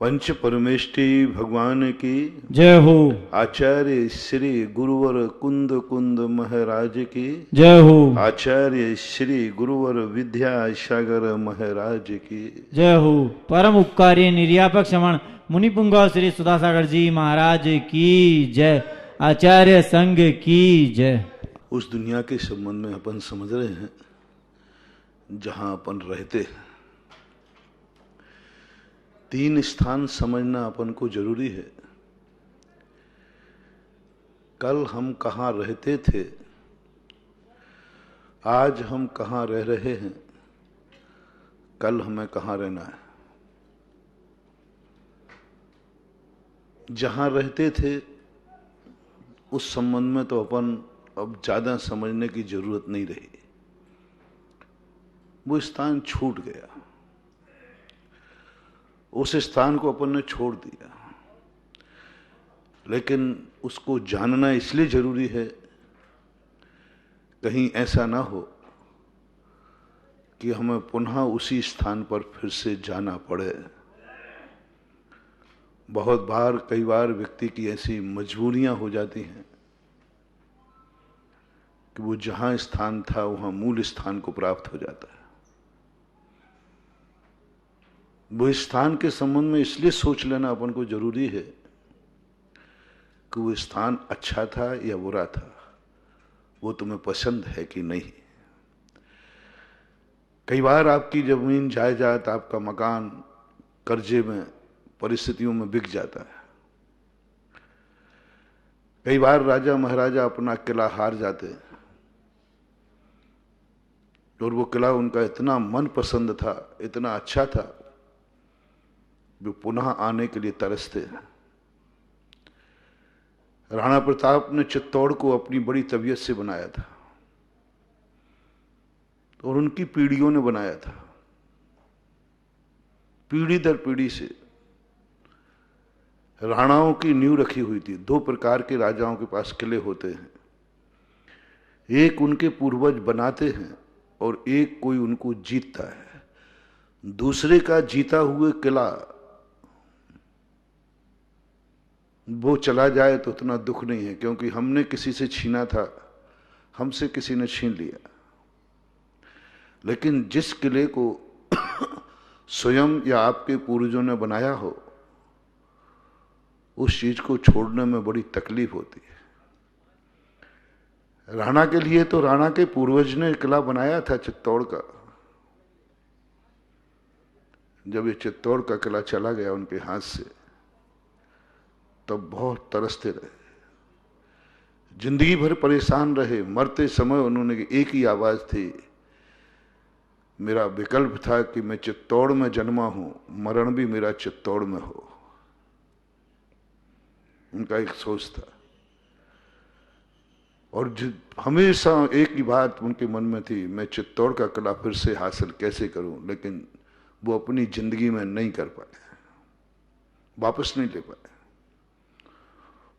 पंच परमेष्टि भगवान की जय हो। आचार्य श्री गुरुवर कुंद कुंद महाराज की जय हो। आचार्य श्री गुरुवर विद्यासागर महाराज की जय हो। परम उपकारी निर्यापक श्रमण मुनिपुंगव श्री सुधासागर जी महाराज की जय। आचार्य संघ की जय। उस दुनिया के संबंध में अपन समझ रहे हैं जहां अपन रहते हैं। तीन स्थान समझना अपन को जरूरी है। कल हम कहाँ रहते थे, आज हम कहाँ रह रहे हैं, कल हमें कहाँ रहना है। जहां रहते थे उस संबंध में तो अपन अब ज्यादा समझने की जरूरत नहीं रही। वो स्थान छूट गया, उस स्थान को अपन ने छोड़ दिया। लेकिन उसको जानना इसलिए जरूरी है कहीं ऐसा ना हो कि हमें पुनः उसी स्थान पर फिर से जाना पड़े। बहुत बार कई बार व्यक्ति की ऐसी मजबूरियां हो जाती हैं कि वो जहां स्थान था वहां मूल स्थान को प्राप्त हो जाता है। वो स्थान के संबंध में इसलिए सोच लेना अपन को जरूरी है कि वो स्थान अच्छा था या बुरा था, वो तुम्हें पसंद है कि नहीं। कई बार आपकी जमीन जायदाद, आपका मकान कर्जे में परिस्थितियों में बिक जाता है। कई बार राजा महाराजा अपना किला हार जाते हैं और वो किला उनका इतना मन पसंद था, इतना अच्छा था, वो पुनः आने के लिए तरसते हैं। राणा प्रताप ने चित्तौड़ को अपनी बड़ी तबीयत से बनाया था और उनकी पीढ़ियों ने बनाया था। पीढ़ी दर पीढ़ी से राणाओं की नींव रखी हुई थी। दो प्रकार के राजाओं के पास किले होते हैं, एक उनके पूर्वज बनाते हैं और एक कोई उनको जीतता है। दूसरे का जीता हुए किला वो चला जाए तो उतना दुख नहीं है, क्योंकि हमने किसी से छीना था, हमसे किसी ने छीन लिया। लेकिन जिस किले को स्वयं या आपके पूर्वजों ने बनाया हो, उस चीज को छोड़ने में बड़ी तकलीफ होती है। राणा के लिए तो राणा के पूर्वज ने किला बनाया था चित्तौड़ का। जब ये चित्तौड़ का किला चला गया उनके हाथ से, तब बहुत तरसते रहे, जिंदगी भर परेशान रहे। मरते समय उन्होंने एक ही आवाज थी, मेरा विकल्प था कि मैं चित्तौड़ में जन्मा हूं, मरण भी मेरा चित्तौड़ में हो। उनका एक सोच था और हमेशा एक ही बात उनके मन में थी, मैं चित्तौड़ का किला फिर से हासिल कैसे करूं। लेकिन वो अपनी जिंदगी में नहीं कर पाए, वापस नहीं ले पाए।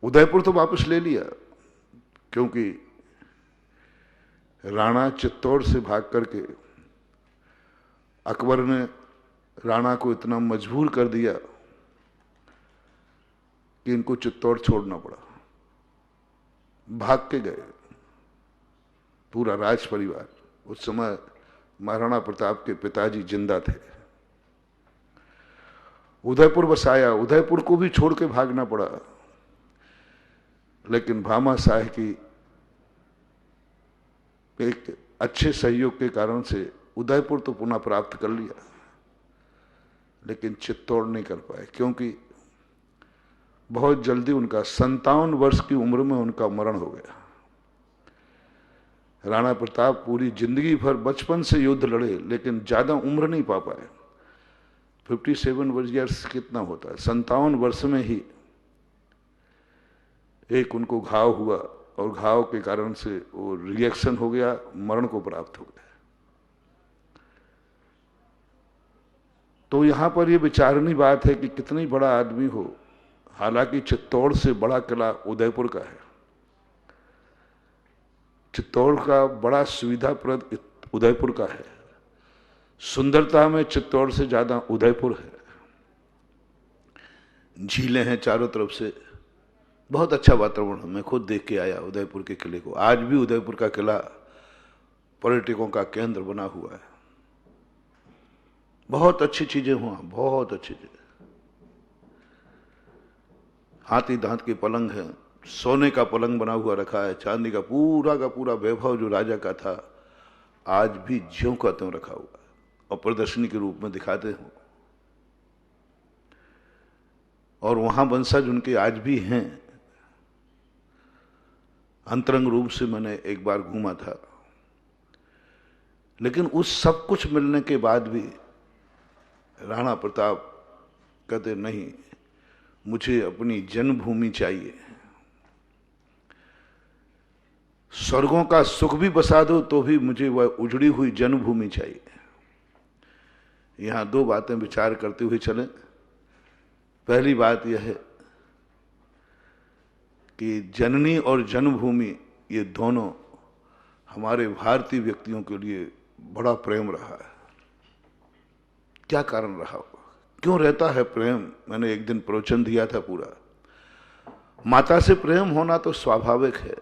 उदयपुर तो वापस ले लिया, क्योंकि राणा चित्तौड़ से भाग करके अकबर ने राणा को इतना मजबूर कर दिया कि इनको चित्तौड़ छोड़ना पड़ा। भाग के गए पूरा राज परिवार। उस समय महाराणा प्रताप के पिताजी जिंदा थे। उदयपुर बसाया, उदयपुर को भी छोड़ के भागना पड़ा। लेकिन भामा शाह की एक अच्छे सहयोग के कारण से उदयपुर तो पुनः प्राप्त कर लिया, लेकिन चित्तौड़ नहीं कर पाए, क्योंकि बहुत जल्दी उनका 57 वर्ष की उम्र में उनका मरण हो गया। राणा प्रताप पूरी जिंदगी भर बचपन से युद्ध लड़े, लेकिन ज्यादा उम्र नहीं पा पाए। 57 ईयर्स कितना होता है, 57 वर्ष में ही एक उनको घाव हुआ और घाव के कारण से वो रिएक्शन हो गया, मरण को प्राप्त हो गया। तो यहां पर ये विचारनीय बात है कि कितनी बड़ा आदमी हो, हालांकि चित्तौड़ से बड़ा किला उदयपुर का है। चित्तौड़ का बड़ा सुविधाप्रद उदयपुर का है। सुंदरता में चित्तौड़ से ज्यादा उदयपुर है। झीलें हैं चारों तरफ से, बहुत अच्छा वातावरण है। मैं खुद देख के आया उदयपुर के किले को। आज भी उदयपुर का किला पर्यटकों का केंद्र बना हुआ है। बहुत अच्छी चीजें हुआ, बहुत अच्छी चीजें। हाथी दांत के पलंग है, सोने का पलंग बना हुआ रखा है, चांदी का पूरा वैभव जो राजा का था आज भी ज्यों का त्यों रखा हुआ है और प्रदर्शनी के रूप में दिखाते हो। और वहां वंशज उनके आज भी हैं। अंतरंग रूप से मैंने एक बार घूमा था, लेकिन उस सब कुछ मिलने के बाद भी राणा प्रताप कहते नहीं, मुझे अपनी जन्मभूमि चाहिए। स्वर्गों का सुख भी बसा दो तो भी मुझे वह उजड़ी हुई जन्मभूमि चाहिए। यहां दो बातें विचार करते हुए चले। पहली बात यह है कि जननी और जन्मभूमि ये दोनों हमारे भारतीय व्यक्तियों के लिए बड़ा प्रेम रहा है। क्या कारण रहा होगा, क्यों रहता है प्रेम? मैंने एक दिन प्रवचन दिया था पूरा। माता से प्रेम होना तो स्वाभाविक है,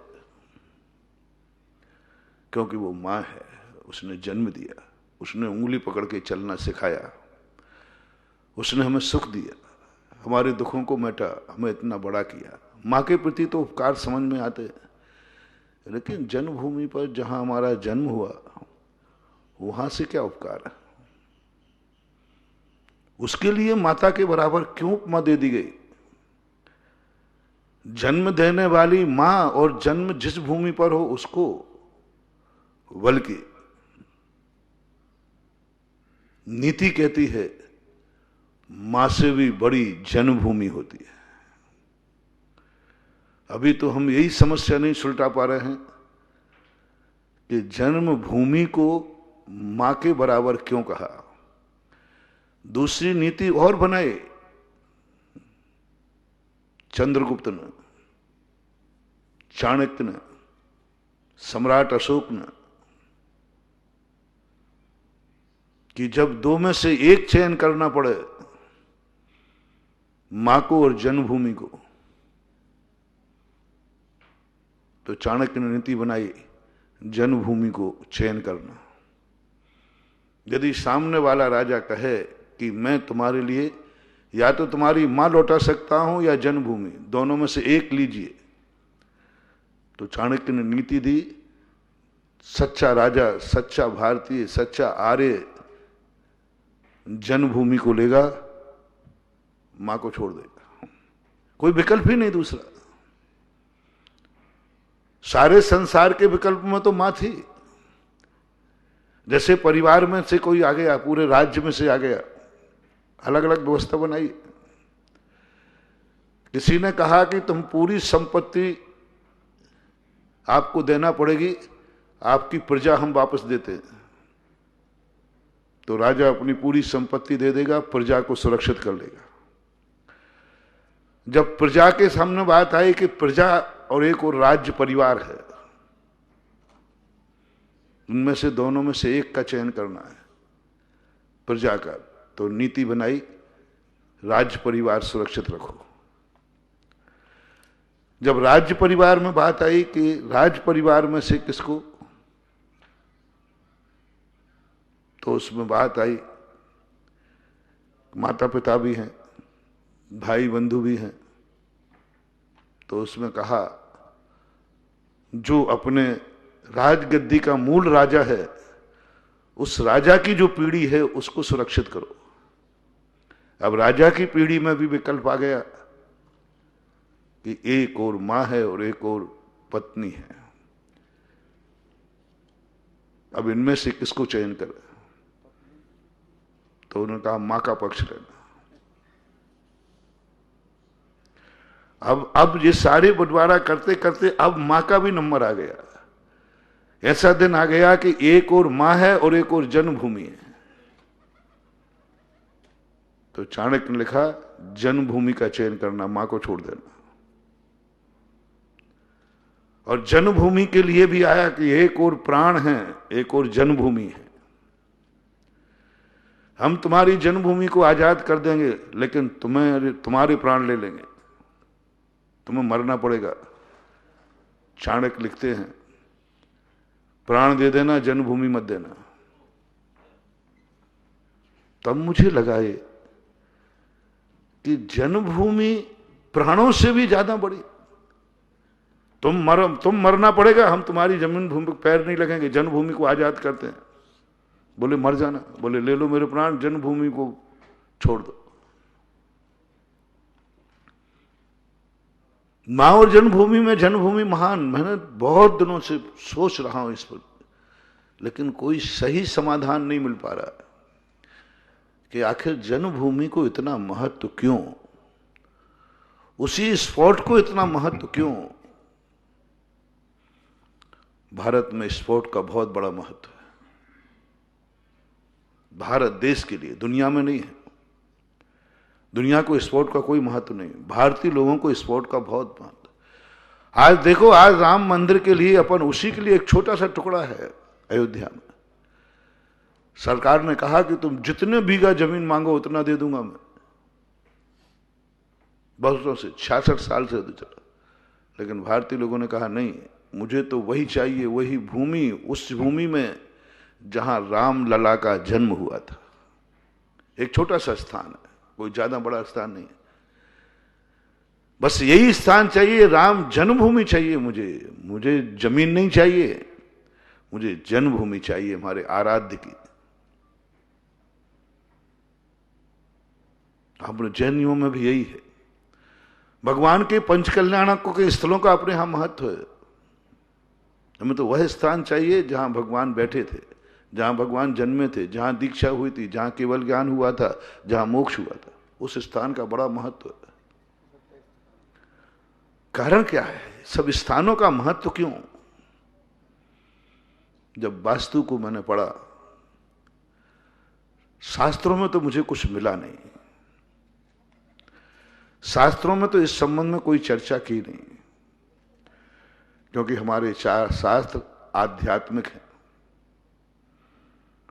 क्योंकि वो मां है, उसने जन्म दिया, उसने उंगली पकड़ के चलना सिखाया, उसने हमें सुख दिया, हमारे दुखों को मेटा, हमें इतना बड़ा किया। मां के प्रति तो उपकार समझ में आते हैं, लेकिन जन्मभूमि पर जहां हमारा जन्म हुआ वहां से क्या उपकार है? उसके लिए माता के बराबर क्यों उपमा दे दी गई? जन्म देने वाली मां और जन्म जिस भूमि पर हो उसको, बल्कि नीति कहती है मां से भी बड़ी जन्मभूमि होती है। अभी तो हम यही समस्या नहीं सुलटा पा रहे हैं कि जन्मभूमि को मां के बराबर क्यों कहा। दूसरी नीति और बनाए चंद्रगुप्त ने, चाणक्य ने, सम्राट अशोक ने, कि जब दो में से एक चयन करना पड़े, मां को और जन्मभूमि को, तो चाणक्य ने नीति बनाई जन्मभूमि को चयन करना। यदि सामने वाला राजा कहे कि मैं तुम्हारे लिए या तो तुम्हारी मां लौटा सकता हूं या जन्मभूमि, दोनों में से एक लीजिए, तो चाणक्य ने नीति दी, सच्चा राजा, सच्चा भारतीय, सच्चा आर्य जन्मभूमि को लेगा, मां को छोड़ देगा। कोई विकल्प ही नहीं दूसरा। सारे संसार के विकल्प में तो मां थी। जैसे परिवार में से कोई आ गया, पूरे राज्य में से आ गया, अलग अलग व्यवस्था बनाई। किसी ने कहा कि तुम पूरी संपत्ति आपको देना पड़ेगी, आपकी प्रजा हम वापस देते हैं, तो राजा अपनी पूरी संपत्ति दे देगा, प्रजा को सुरक्षित कर लेगा। जब प्रजा के सामने बात आई कि प्रजा और एक और राज्य परिवार है, उनमें से दोनों में से एक का चयन करना है, प्रजा का, तो नीति बनाई राज्य परिवार सुरक्षित रखो। जब राज्य परिवार में बात आई कि राज्य परिवार में से किसको, तो उसमें बात आई माता पिता भी हैं, भाई बंधु भी हैं, तो उसमें कहा जो अपने राजगद्दी का मूल राजा है, उस राजा की जो पीढ़ी है उसको सुरक्षित करो। अब राजा की पीढ़ी में भी विकल्प आ गया कि एक और मां है और एक और पत्नी है, अब इनमें से किसको चयन करे? तो उन्होंने कहा मां का पक्ष लेना। अब ये सारे बंटवारा करते करते अब मां का भी नंबर आ गया। ऐसा दिन आ गया कि एक और मां है और एक और जन्मभूमि है। तो चाणक्य ने लिखा जन्मभूमि का चयन करना, मां को छोड़ देना। और जन्मभूमि के लिए भी आया कि एक और प्राण है, एक और जन्मभूमि है। हम तुम्हारी जन्मभूमि को आजाद कर देंगे, लेकिन तुम्हारे प्राण ले लेंगे, तुम्हें मरना पड़ेगा। चाणक्य लिखते हैं, प्राण दे देना, जन्मभूमि मत देना। तब मुझे लगा ये कि जन्मभूमि प्राणों से भी ज्यादा बड़ी। तुम मरना पड़ेगा, हम तुम्हारी जमीन भूमि पर पैर नहीं लगेंगे, जन्मभूमि को आजाद करते हैं। बोले मर जाना, बोले ले लो मेरे प्राण, जन्मभूमि को छोड़ दो। मां और जन्मभूमि में, जन्मभूमि महान, मैंने बहुत दिनों से सोच रहा हूं इस पर, लेकिन कोई सही समाधान नहीं मिल पा रहा कि आखिर जन्मभूमि को इतना महत्व क्यों, उसी स्पोर्ट को इतना महत्व क्यों। भारत में स्पोर्ट का बहुत बड़ा महत्व है, भारत देश के लिए, दुनिया में नहीं है। दुनिया को स्पोर्ट का कोई महत्व नहीं, भारतीय लोगों को स्पोर्ट का बहुत महत्व। आज देखो, आज राम मंदिर के लिए अपन, उसी के लिए एक छोटा सा टुकड़ा है अयोध्या में। सरकार ने कहा कि तुम जितने बीघा जमीन मांगो उतना दे दूंगा मैं, बरसों से, 66 साल से चला। लेकिन भारतीय लोगों ने कहा नहीं, मुझे तो वही चाहिए, वही भूमि, उस भूमि में जहां राम लला का जन्म हुआ था। एक छोटा सा स्थान है, कोई ज्यादा बड़ा स्थान नहीं है, बस यही स्थान चाहिए, राम जन्मभूमि चाहिए मुझे जमीन नहीं चाहिए, मुझे जन्मभूमि चाहिए हमारे आराध्य की। अपने जैनियों में भी यही है, भगवान के पंचकल्याणकों के स्थलों का अपने यहां महत्व है। हमें तो वह स्थान चाहिए जहां भगवान बैठे थे, जहां भगवान जन्मे थे, जहां दीक्षा हुई थी, जहां केवल ज्ञान हुआ था, जहां मोक्ष हुआ था। उस स्थान का बड़ा महत्व है। कारण क्या है, सब स्थानों का महत्व क्यों? जब वास्तु को मैंने पढ़ा, शास्त्रों में तो मुझे कुछ मिला नहीं, शास्त्रों में तो इस संबंध में कोई चर्चा की नहीं, क्योंकि हमारे चार शास्त्र आध्यात्मिक हैं,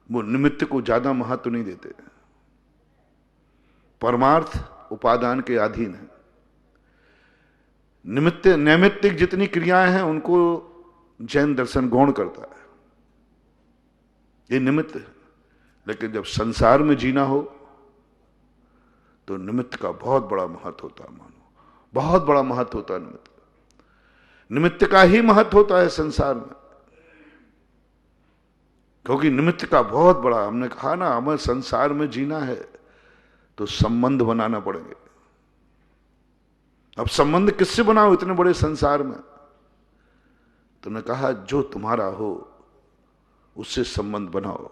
वो निमित्त को ज्यादा महत्व नहीं देते, परमार्थ उपादान के अधीन है। नैमित्तिक जितनी क्रियाएं हैं उनको जैन दर्शन गौण करता है, ये निमित्त है। लेकिन जब संसार में जीना हो तो निमित्त का बहुत बड़ा महत्व होता है, मानो बहुत बड़ा महत्व होता है। निमित्त का ही महत्व होता है संसार में, क्योंकि निमित्त का बहुत बड़ा, हमने कहा ना, हमें संसार में जीना है तो संबंध बनाना पड़ेंगे। अब संबंध किससे बनाओ इतने बड़े संसार में? तुमने कहा जो तुम्हारा हो उससे संबंध बनाओ,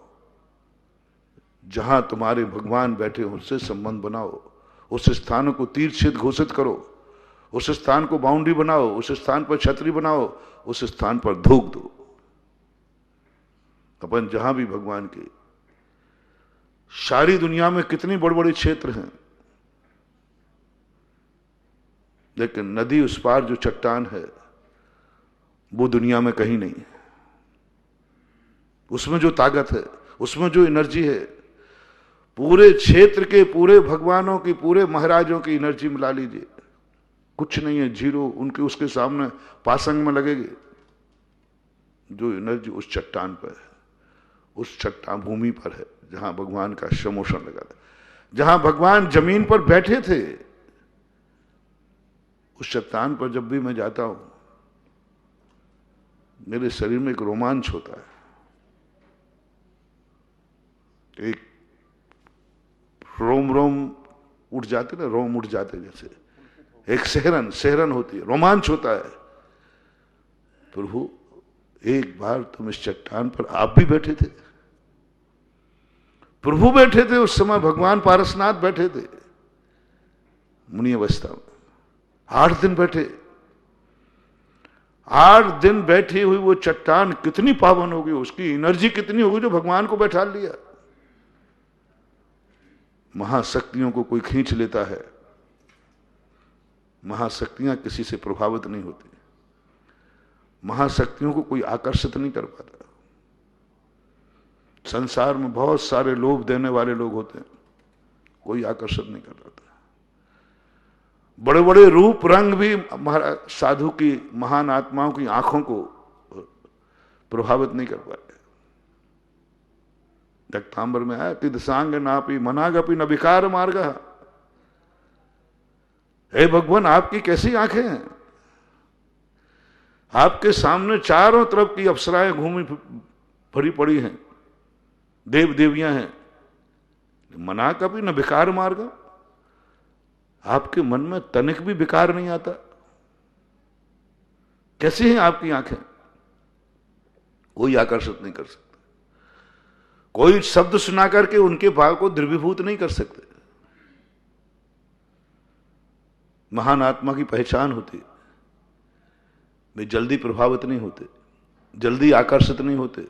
जहां तुम्हारे भगवान बैठे हो उससे संबंध बनाओ, उस स्थान को तीर्थ क्षेत्र घोषित करो, उस स्थान को बाउंड्री बनाओ, उस स्थान पर छतरी बनाओ, उस स्थान पर धूप दो। अपन जहां भी भगवान के, सारी दुनिया में कितनी बड़े बड़े क्षेत्र हैं, लेकिन नदी उस पार जो चट्टान है वो दुनिया में कहीं नहीं है। उसमें जो ताकत है, उसमें जो एनर्जी है, पूरे क्षेत्र के पूरे भगवानों की, पूरे महाराजों की एनर्जी मिला लीजिए, कुछ नहीं है, जीरो। उनके उसके सामने पासंग में लगेगी। जो एनर्जी उस चट्टान पर है, उस चट्टान भूमि पर है जहां भगवान का समोषण लगा था, जहां भगवान जमीन पर बैठे थे, उस चट्टान पर जब भी मैं जाता हूं मेरे शरीर में एक रोमांच होता है, एक रोम उठ जाते ना, रोम उठ जाते, जैसे एक सहरन होती है, रोमांच होता है। प्रभु एक बार तुम इस चट्टान पर आप भी बैठे थे, प्रभु बैठे थे, उस समय भगवान पारसनाथ बैठे थे मुनि अवस्था में, 8 दिन बैठे। 8 दिन बैठी हुई वो चट्टान कितनी पावन होगी, उसकी एनर्जी कितनी होगी जो भगवान को बैठा लिया। महाशक्तियों को कोई खींच लेता है, महाशक्तियां किसी से प्रभावित नहीं होती, महाशक्तियों को कोई आकर्षित नहीं कर पाता। संसार में बहुत सारे लोभ देने वाले लोग होते हैं, कोई आकर्षण नहीं कर पाता। बड़े बड़े रूप रंग भी महाराज साधु की, महान आत्माओं की आंखों को प्रभावित नहीं कर पाते। रक्तांबर में आया, तिदसांग नापी मनागपि न विकार मार्ग। हे भगवान, आपकी कैसी आंखें हैं? आपके सामने चारों तरफ की अप्सराएं घूमी भरी पड़ी हैं, देव देवियां हैं, मना कभी न विकार मार्ग। आपके मन में तनिक भी विकार नहीं आता। कैसी हैं आपकी आंखें? कोई आकर्षित नहीं कर सकता। कोई शब्द सुना करके उनके भाव को द्रवीभूत नहीं कर सकते। महान आत्मा की पहचान होती है, वे जल्दी प्रभावित नहीं होते, जल्दी आकर्षित नहीं होते,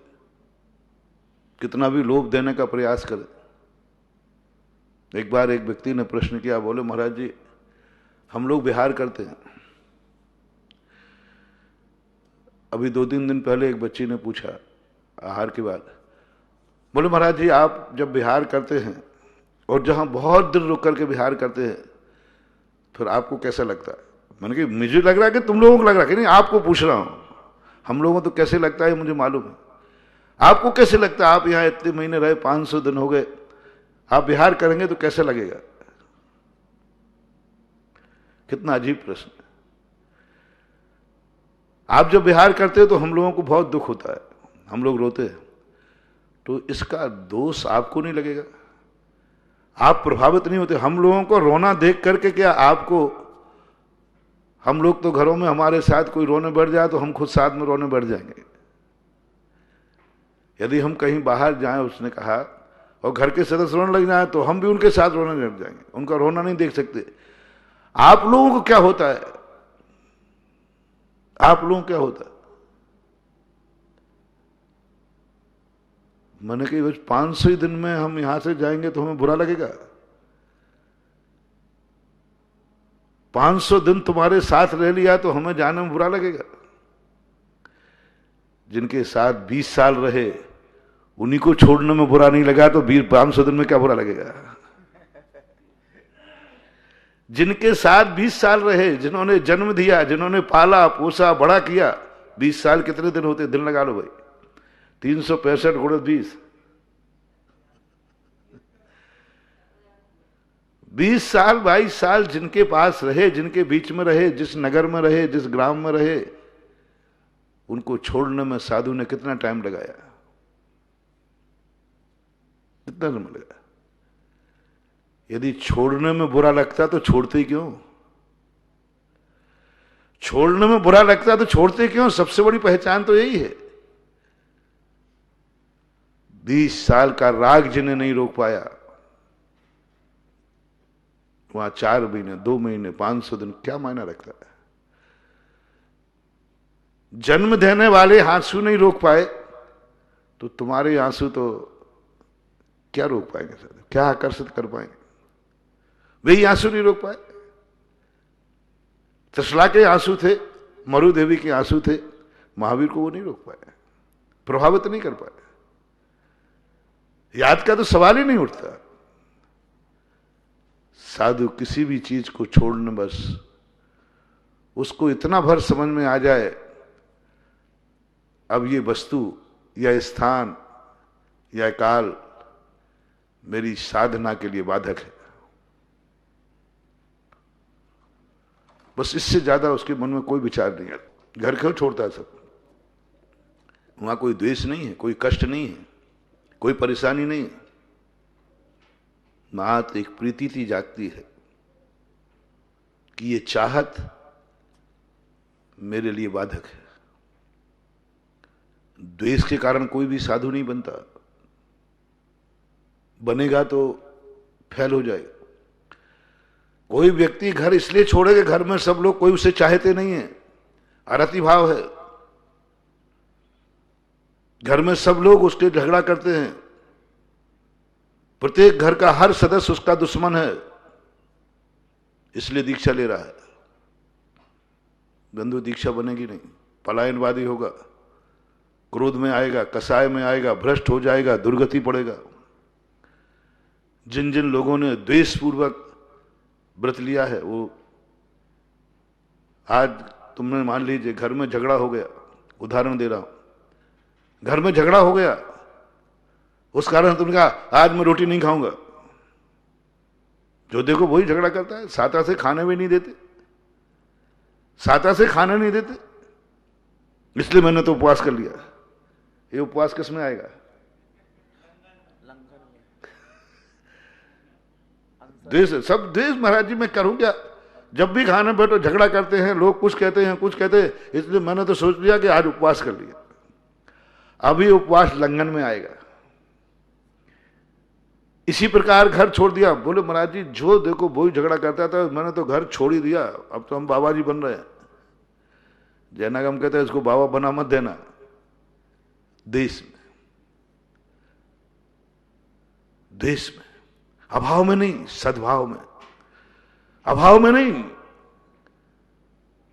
कितना भी लोभ देने का प्रयास करें। एक बार एक व्यक्ति ने प्रश्न किया, बोले महाराज जी, हम लोग विहार करते हैं। अभी 2-3 दिन पहले एक बच्ची ने पूछा आहार के बाद, बोले महाराज जी, आप जब विहार करते हैं और जहां बहुत देर रुक करके विहार करते हैं, फिर आपको कैसा लगता है? मैंने कहा मुझे लग रहा है कि तुम लोगों को लग रहा है कि नहीं, आपको पूछ रहा हूं। हम लोगों को तो कैसे लगता है मुझे मालूम है, आपको कैसे लगता है? आप यहां इतने महीने रहे, 500 दिन हो गए, आप विहार करेंगे तो कैसे लगेगा? कितना अजीब प्रश्न है। आप जब विहार करते हो तो हम लोगों को बहुत दुख होता है, हम लोग रोते हैं, तो इसका दोष आपको नहीं लगेगा? आप प्रभावित नहीं होते? हम लोगों को रोना देख करके क्या आपको, हम लोग तो घरों में हमारे साथ कोई रोने बैठ जाए तो हम खुद साथ में रोने बैठ जाएंगे। यदि हम कहीं बाहर जाएं, उसने कहा, और घर के सदस्य रोने लग जाए तो हम भी उनके साथ रोने लग जाएंगे, उनका रोना नहीं देख सकते। आप लोगों को क्या होता है? आप लोगों को क्या होता है? मैंने कहा बस 500 दिन में हम यहां से जाएंगे तो हमें बुरा लगेगा? 500 दिन तुम्हारे साथ रह लिया तो हमें जाने में बुरा लगेगा? जिनके साथ 20 साल रहे उन्हीं को छोड़ने में बुरा नहीं लगा, तो 500 दिन में क्या बुरा लगेगा? जिनके साथ 20 साल रहे, जिन्होंने जन्म दिया, जिन्होंने पाला पोसा बड़ा किया, 20 साल कितने दिन होते? दिन लगा लो भाई, 365 गुणे 20, 20 साल 22 साल जिनके पास रहे, जिनके बीच में रहे, जिस नगर में रहे, जिस ग्राम में रहे, उनको छोड़ने में साधु ने कितना टाइम लगाया? कितना टाइम लगा? यदि छोड़ने में बुरा लगता तो छोड़ते क्यों? छोड़ने में बुरा लगता तो छोड़ते क्यों? सबसे बड़ी पहचान तो यही है। 20 साल का राग जिन्हें नहीं रोक पाया, वहां 4 महीने 2 महीने 500 दिन क्या मायना रखता है? जन्म देने वाले आंसू नहीं रोक पाए तो तुम्हारे आंसू तो क्या रोक पाएंगे? क्या आकर्षित कर पाएंगे? वही आंसू नहीं रोक पाए। त्रिशला के आंसू थे, मरु देवी के आंसू थे, महावीर को वो नहीं रोक पाए, प्रभावित नहीं कर पाए। याद का तो सवाल ही नहीं उठता। साधु किसी भी चीज को छोड़ने, बस उसको इतना भर समझ में आ जाए, अब ये वस्तु या स्थान या काल मेरी साधना के लिए बाधक है, बस इससे ज्यादा उसके मन में कोई विचार नहीं आता। घर क्यों छोड़ता है सब? वहां कोई द्वेष नहीं है, कोई कष्ट नहीं है, कोई परेशानी नहीं है, मात्र एक प्रीति थी जागती है कि ये चाहत मेरे लिए बाधक है। द्वेष के कारण कोई भी साधु नहीं बनता, बनेगा तो फैल हो जाएगा। कोई व्यक्ति घर इसलिए छोड़ेगा, घर में सब लोग कोई उसे चाहते नहीं है, अरति भाव है, घर में सब लोग उसके झगड़ा करते हैं, प्रत्येक घर का हर सदस्य उसका दुश्मन है, इसलिए दीक्षा ले रहा है। बंधु दीक्षा बनेगी नहीं, पलायनवादी होगा, क्रोध में आएगा, कसाय में आएगा, भ्रष्ट हो जाएगा, दुर्गति पड़ेगा। जिन जिन लोगों ने द्वेष पूर्वक व्रत लिया है, वो आज तुमने मान लीजिए घर में झगड़ा हो गया, उदाहरण दे रहा हूं, घर में झगड़ा हो गया, उस कारण तुमने कहा आज मैं रोटी नहीं खाऊंगा। जो देखो वही झगड़ा करता है, साता से खाने भी नहीं देते, साता से खाने नहीं देते, इसलिए मैंने तो उपवास कर लिया। ये उपवास किस में आएगा? द्वेष, सब द्वेष। महाराज जी मैं करूं क्या? जब भी खाने बैठो झगड़ा करते हैं, लोग कुछ कहते हैं कुछ कहते हैं, इसलिए मैंने तो सोच लिया कि आज उपवास कर लिया। अभी उपवास लंघन में आएगा। इसी प्रकार घर छोड़ दिया, बोले महाराज जी जो देखो वही झगड़ा करता था, मैंने तो घर छोड़ ही दिया, अब तो हम बाबा जी बन रहे हैं। जैनागम कहते हैं इसको बाबा बना मत देना। देश में, देश में, अभाव में नहीं, सद्भाव में, अभाव में नहीं।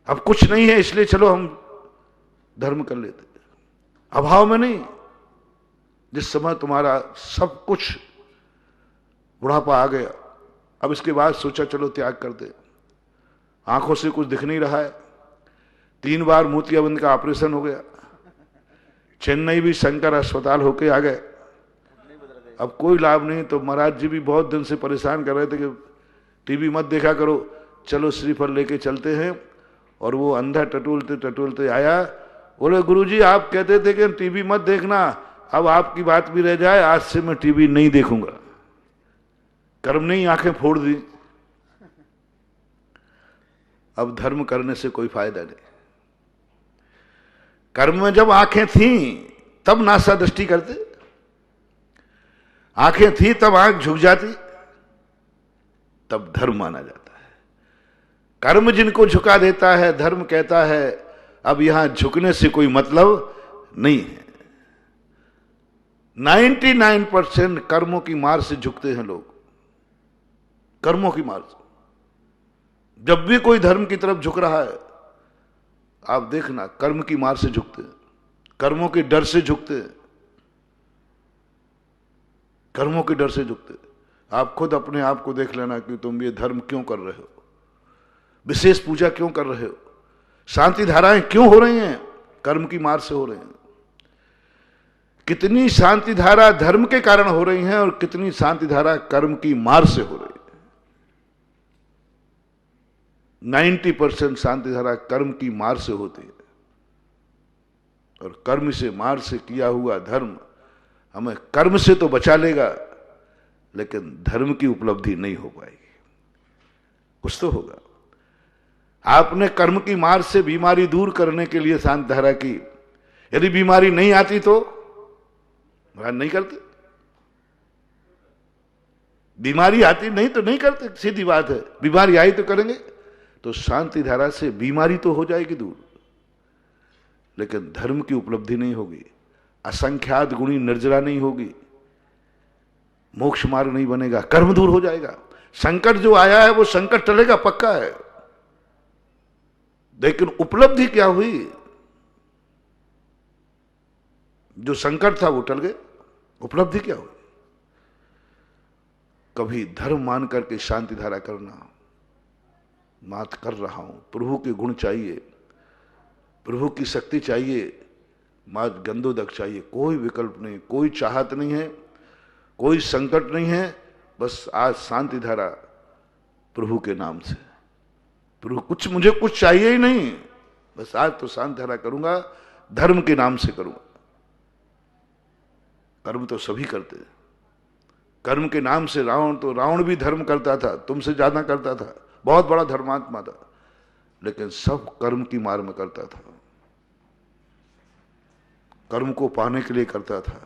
अब कुछ नहीं है इसलिए चलो हम धर्म कर लेते, अभाव में नहीं। जिस समय तुम्हारा सब कुछ, बुढ़ापा आ गया, अब इसके बाद सोचा चलो त्याग कर दे, आंखों से कुछ दिख नहीं रहा है, 3 बार मोतियाबिंद का ऑपरेशन हो गया, चेन्नई भी शंकर अस्पताल होके आ गए, अब कोई लाभ नहीं। तो महाराज जी भी बहुत दिन से परेशान कर रहे थे कि टीवी मत देखा करो, चलो श्रीफल लेके चलते हैं। और वो अंधा टटोलते टटोलते आया, बोले गुरुजी आप कहते थे कि टीवी मत देखना, अब आपकी बात भी रह जाए, आज से मैं टीवी नहीं देखूंगा। कर्म नहीं, आंखें फोड़ दी। अब धर्म करने से कोई फायदा नहीं। कर्म में जब आंखें थीं तब नासा दृष्टि करते, आंखें थी तब आंख झुक जाती, तब धर्म माना जाता है। कर्म जिनको झुका देता है, धर्म कहता है अब यहां झुकने से कोई मतलब नहीं है। 99% कर्मों की मार से झुकते हैं लोग, कर्मों की मार से। जब भी कोई धर्म की तरफ झुक रहा है, आप देखना कर्म की मार से झुकते हैं, कर्मों के डर से झुकते हैं, कर्मों के डर से झुकते हैं। आप खुद अपने आप को देख लेना कि तुम ये धर्म क्यों कर रहे हो, विशेष पूजा क्यों कर रहे हो, शांति धाराएं क्यों हो रही हैं? कर्म की मार से हो रही हैं। कितनी शांति धारा धर्म के कारण हो रही हैं और कितनी शांति धारा कर्म की मार से हो रही है। 90% शांति धारा कर्म की मार से होती है, और कर्म से मार से किया हुआ धर्म हमें कर्म से तो बचा लेगा, लेकिन धर्म की उपलब्धि नहीं हो पाएगी। कुछ तो होगा। आपने कर्म की मार से बीमारी दूर करने के लिए शांति धारा की, यदि बीमारी नहीं आती तो नहीं करते। बीमारी आती नहीं तो नहीं करते, सीधी बात है। बीमारी आई तो करेंगे, तो शांति धारा से बीमारी तो हो जाएगी दूर, लेकिन धर्म की उपलब्धि नहीं होगी, असंख्यात गुणी निर्जरा नहीं होगी, मोक्ष मार्ग नहीं बनेगा, कर्म दूर हो जाएगा। संकट जो आया है वो संकट टलेगा, पक्का है, लेकिन उपलब्धि क्या हुई? जो संकट था वो टल गए, उपलब्धि क्या हुई? कभी धर्म मान करके शांति धारा करना, मात कर रहा हूं, प्रभु के गुण चाहिए, प्रभु की शक्ति चाहिए, मात गंदोदक चाहिए, कोई विकल्प नहीं, कोई चाहत नहीं है, कोई संकट नहीं है, बस आज शांति धारा प्रभु के नाम से। प्रभु कुछ, मुझे कुछ चाहिए ही नहीं, बस आज तो शांति धारा करूंगा, धर्म के नाम से करूंगा। कर्म तो सभी करते हैं, कर्म के नाम से रावण भी धर्म करता था, तुमसे ज्यादा करता था, बहुत बड़ा धर्मात्मा था, लेकिन सब कर्म की मार में करता था, कर्म को पाने के लिए करता था,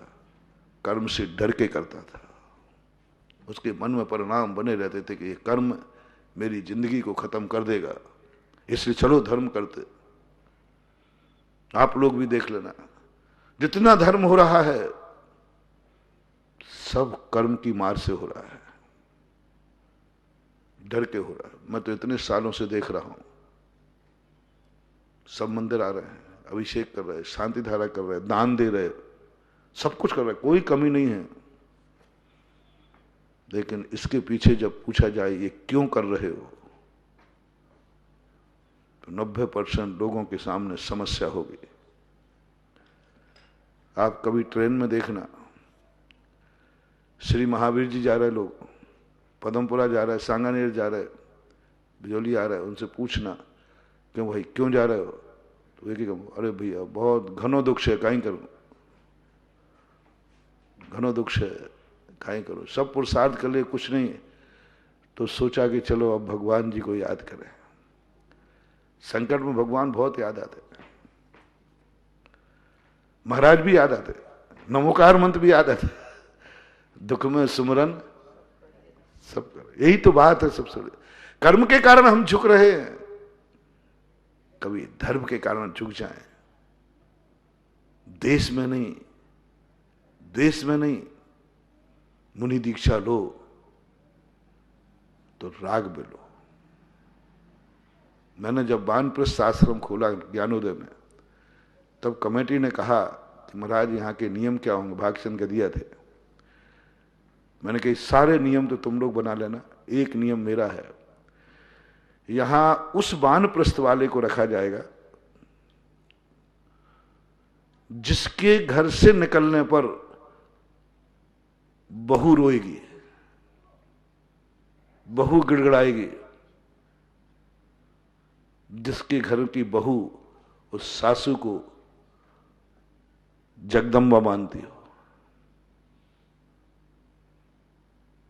कर्म से डर के करता था। उसके मन में परिणाम बने रहते थे कि ये कर्म मेरी जिंदगी को खत्म कर देगा, इसलिए चलो धर्म करते। आप लोग भी देख लेना, जितना धर्म हो रहा है सब कर्म की मार से हो रहा है, डर के हो रहा है। मैं तो इतने सालों से देख रहा हूं, सब मंदिर आ रहे हैं, अभिषेक कर रहे, शांति धारा कर रहे, दान दे रहे, सब कुछ कर रहे, कोई कमी नहीं है। लेकिन इसके पीछे जब पूछा जाए ये क्यों कर रहे हो, तो 90% लोगों के सामने समस्या होगी। आप कभी ट्रेन में देखना, श्री महावीर जी जा रहे लोग, पदमपुरा जा रहे, सांगानेर जा रहे, बिजौली आ रहे, उनसे पूछना क्यों भाई क्यों जा रहे हो, तो एक ही कहूँ, अरे भैया बहुत घनो दुख है, कहीं करूँ, घनो दुख है, कहीं करो, सब पुरुषार्थ कर लिए कुछ नहीं, तो सोचा कि चलो अब भगवान जी को याद करें। संकट में भगवान बहुत याद आते, महाराज भी याद आते, नमोकार मंत्र भी याद आते, दुख में सुमरन सब कर। यही तो बात है सबसे बड़ी। कर्म के कारण हम झुक रहे हैं, कभी धर्म के कारण झुक जाएं। देश में नहीं, देश में नहीं, मुनि दीक्षा लो तो राग में लो। मैंने जब वानप्रस्थ आश्रम खोला ज्ञानोदय में, तब कमेटी ने कहा कि महाराज यहाँ के नियम क्या होंगे, भागचंद गदिया थे। मैंने कहा सारे नियम तो तुम लोग बना लेना, एक नियम मेरा है, यहां उस वानप्रस्थ वाले को रखा जाएगा जिसके घर से निकलने पर बहू रोएगी, बहू गिड़गिड़ाएगी, जिसके घर की बहू उस सासू को जगदम्बा मानती हो,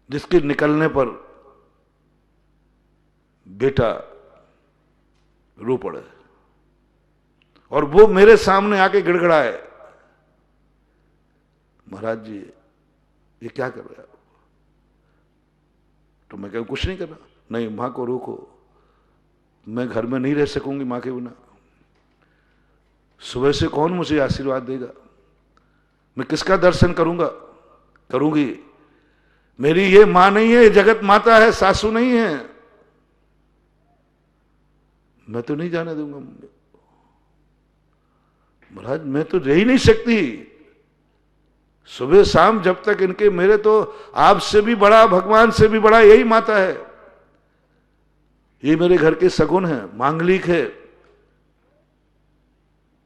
जिसके निकलने पर बेटा रो पड़े और वो मेरे सामने आके गिड़गिड़ाए, महाराज जी ये क्या कर रहे हो, तो मैं कहूं कुछ नहीं कर रहा। नहीं, मां को रोको, मैं घर में नहीं रह सकूंगी मां के बिना, सुबह से कौन मुझे आशीर्वाद देगा, मैं किसका दर्शन करूंगा, करूंगी, मेरी ये मां नहीं है, जगत माता है, सासू नहीं है, मैं तो नहीं जाने दूंगा। महाराज मैं तो रह ही नहीं सकती, सुबह शाम जब तक इनके, मेरे तो आपसे भी बड़ा, भगवान से भी बड़ा यही माता है, ये मेरे घर के सगुन है, मांगलिक है।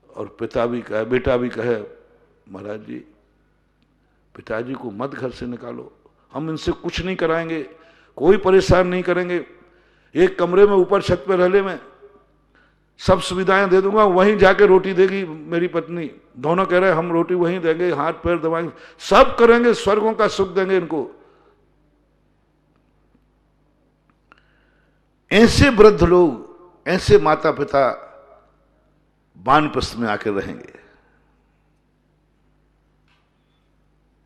और पिता भी कहे, बेटा भी कहे, महाराज जी पिताजी को मत घर से निकालो, हम इनसे कुछ नहीं कराएंगे, कोई परेशान नहीं करेंगे, एक कमरे में ऊपर छत पे रहने में सब सुविधाएं दे दूंगा, वहीं जाके रोटी देगी मेरी पत्नी, दोनों कह रहे हम रोटी वहीं देंगे, हाथ पैर दबाएंगे, सब करेंगे, स्वर्गों का सुख देंगे इनको। ऐसे वृद्ध लोग, ऐसे माता पिता वानप्रस्थ में आकर रहेंगे,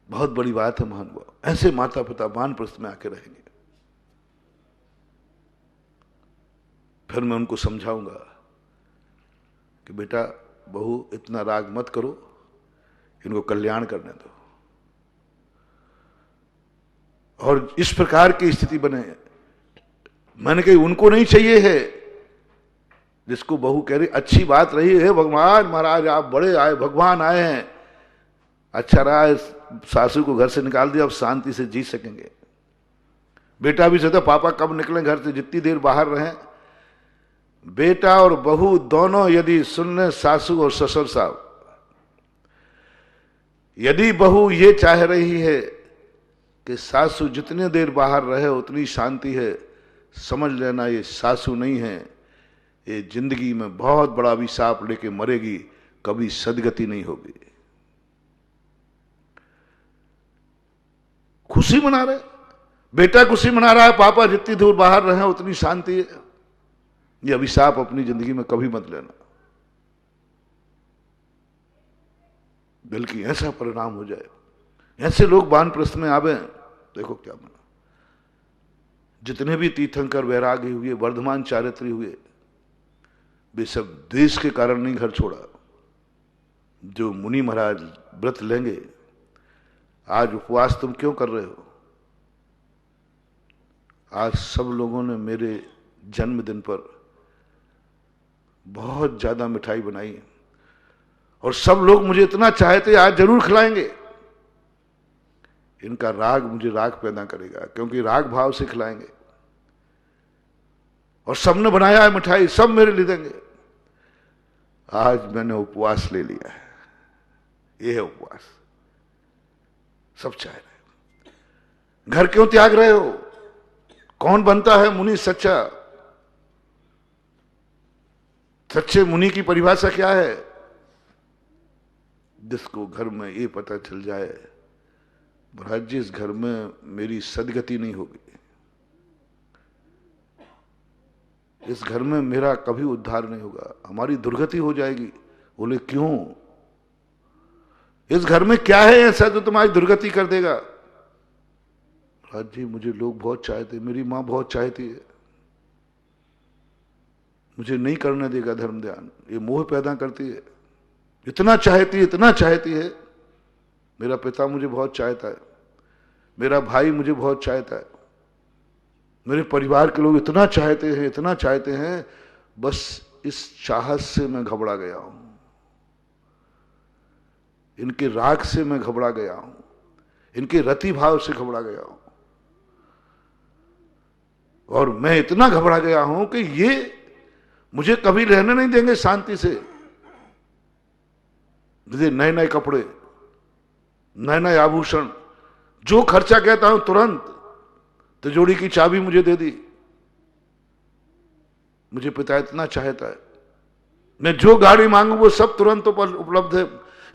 बहुत बड़ी बात है महानुभाव, ऐसे माता पिता वानप्रस्थ में आकर रहेंगे। फिर मैं उनको समझाऊंगा कि बेटा बहू इतना राग मत करो, इनको कल्याण करने दो, और इस प्रकार की स्थिति बने। मैंने कही उनको नहीं चाहिए है, जिसको बहू कह रही अच्छी बात रही है, भगवान महाराज आप बड़े आए, भगवान आए हैं, अच्छा रहा है, सासू को घर से निकाल दिया, अब शांति से जी सकेंगे। बेटा भी सोचता पापा कब निकलें घर से, जितनी देर बाहर रहें। बेटा और बहू दोनों यदि सुनने, सासू और ससुर साहब, यदि बहू ये चाह रही है कि सासू जितने देर बाहर रहे उतनी शांति है, समझ लेना ये सासू नहीं है, ये जिंदगी में बहुत बड़ा अभिशाप लेके मरेगी, कभी सदगति नहीं होगी। खुशी मना रहे, बेटा खुशी मना रहा है, पापा जितनी दूर बाहर रहे उतनी शांति है, ये अभिशाप अपनी जिंदगी में कभी मत लेना, बल्कि ऐसा परिणाम हो जाए। ऐसे लोग वानप्रस्थ में आवे, देखो क्या बना। जितने भी तीर्थंकर वैरागी हुए, वर्धमान चारित्री हुए, वे सब देश के कारण नहीं घर छोड़ा। जो मुनि महाराज व्रत लेंगे, आज उपवास तुम क्यों कर रहे हो, आज सब लोगों ने मेरे जन्मदिन पर बहुत ज्यादा मिठाई बनाई, और सब लोग मुझे इतना चाहते आज जरूर खिलाएंगे। इनका राग मुझे राग पैदा करेगा, क्योंकि राग भाव से खिलाएंगे। और सबने बनाया है मिठाई, सब मेरे लिए देंगे। आज मैंने उपवास ले लिया है, ये है उपवास। सब चाह रहे। घर क्यों त्याग रहे हो? कौन बनता है मुनि सच्चा? सच्चे मुनि की परिभाषा क्या है? जिसको घर में ये पता चल जाए, महाराज जी इस घर में मेरी सदगति नहीं होगी, इस घर में मेरा कभी उद्धार नहीं होगा, हमारी दुर्गति हो जाएगी। बोले क्यों? इस घर में क्या है ऐसा जो तुम्हारी दुर्गति कर देगा? महाराज जी मुझे लोग बहुत चाहते, मेरी मां बहुत चाहती है, मुझे नहीं करने देगा धर्म ध्यान, ये मोह पैदा करती है, इतना चाहती है, इतना चाहती है। मेरा पिता मुझे बहुत चाहता है, मेरा भाई मुझे बहुत चाहता है, मेरे परिवार के लोग इतना चाहते हैं, इतना चाहते हैं। बस इस चाहत से मैं घबरा गया हूं, इनके राग से मैं घबरा गया हूं, इनके रति भाव से घबरा गया हूं। और मैं इतना घबरा गया हूं कि ये मुझे कभी रहने नहीं देंगे शांति से। मुझे नए नए कपड़े, नए नए आभूषण, जो खर्चा कहता हूं तुरंत। तिजोरी की चाबी मुझे दे दी, मुझे पिता इतना चाहता है। मैं जो गाड़ी मांगू वो सब तुरंत उपलब्ध है,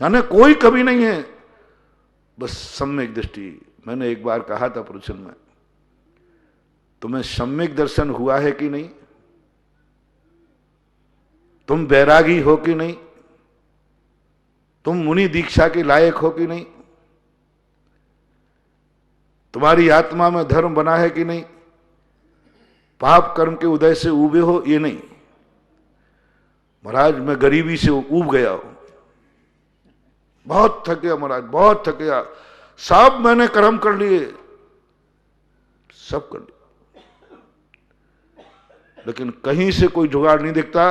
यानी कोई कमी नहीं है। बस सम्यक दृष्टि। मैंने एक बार कहा था प्रवचन में, तुम्हें सम्यक दर्शन हुआ है कि नहीं? तुम बैरागी हो कि नहीं? तुम मुनि दीक्षा के लायक हो कि नहीं? तुम्हारी आत्मा में धर्म बना है कि नहीं? पाप कर्म के उदय से उबे हो ये नहीं। महाराज मैं गरीबी से उब गया हूं, बहुत थक गया महाराज, बहुत थक गया। सब मैंने कर्म कर लिए, सब कर लिए, लेकिन कहीं से कोई जुगाड़ नहीं दिखता।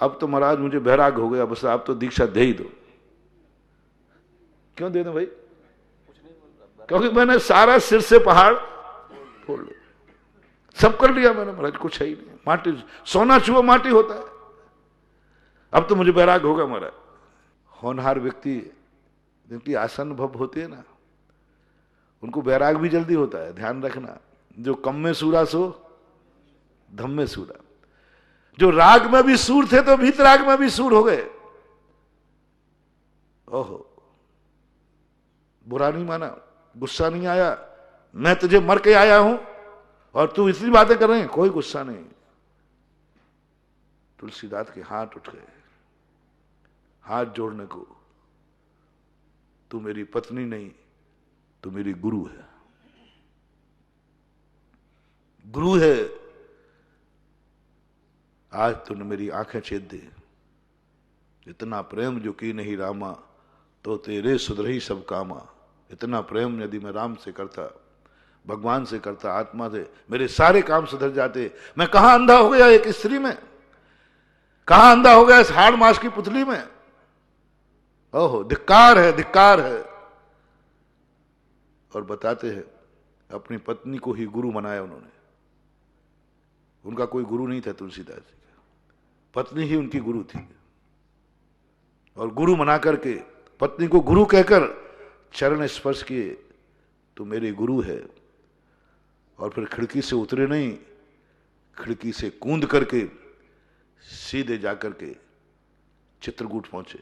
अब तो महाराज मुझे बैराग हो गया, बस आप तो दीक्षा दे ही दो। क्यों दे दो भाई? क्योंकि मैंने सारा सिर से पहाड़ फोड़ लिया, सब कर लिया मैंने महाराज, कुछ है ही नहीं। माटी, सोना छुआ माटी होता है। अब तो मुझे बैराग होगा महाराज। होनहार व्यक्ति जिनकी आसन भव होती है ना, उनको बैराग भी जल्दी होता है, ध्यान रखना। जो कम में सूरा सो धम में सूरा। जो राग में भी सूर थे तो भीत राग में भी सूर हो गए। ओहो, बुरा नहीं माना, गुस्सा नहीं आया, मैं तुझे मर के आया हूं और तू इतनी बातें कर रहे हैं, कोई गुस्सा नहीं। तुलसीदास के हाथ उठ गए, हाथ जोड़ने को। तू मेरी पत्नी नहीं, तू मेरी गुरु है, गुरु है। आज तूने मेरी आंखें छेद दे। इतना प्रेम जो की नहीं रामा, तो तेरे सुधरही सब कामा। इतना प्रेम यदि मैं राम से करता, भगवान से करता, आत्मा से, मेरे सारे काम सुधर जाते। मैं कहां अंधा हो गया एक स्त्री में, कहां अंधा हो गया इस हाड़ मास की पुतली में। ओहो, धिक्कार है, धिक्कार है। और बताते हैं अपनी पत्नी को ही गुरु बनाया उन्होंने। उनका कोई गुरु नहीं था तुलसीदास जी का, पत्नी ही उनकी गुरु थी। और गुरु मना करके, पत्नी को गुरु कहकर चरण स्पर्श किए, तो मेरे गुरु है। और फिर खिड़की से उतरे नहीं, खिड़की से कूद करके सीधे जाकर के चित्रकूट पहुंचे।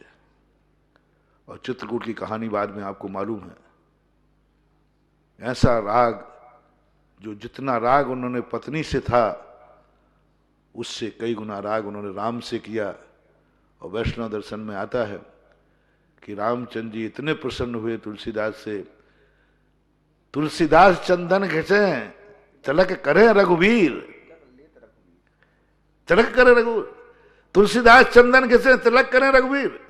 और चित्रकूट की कहानी बाद में आपको मालूम है। ऐसा राग, जो जितना राग उन्होंने पत्नी से था, उससे कई गुना राग उन्होंने राम से किया। और वैष्णव दर्शन में आता है कि रामचंद्र जी इतने प्रसन्न हुए तुलसीदास से, तुलसीदास चंदन घिसे तिलक करे रघुवीर, तिलक करे रघुवीर। तुलसीदास चंदन घिसे तिलक करे रघुवीर,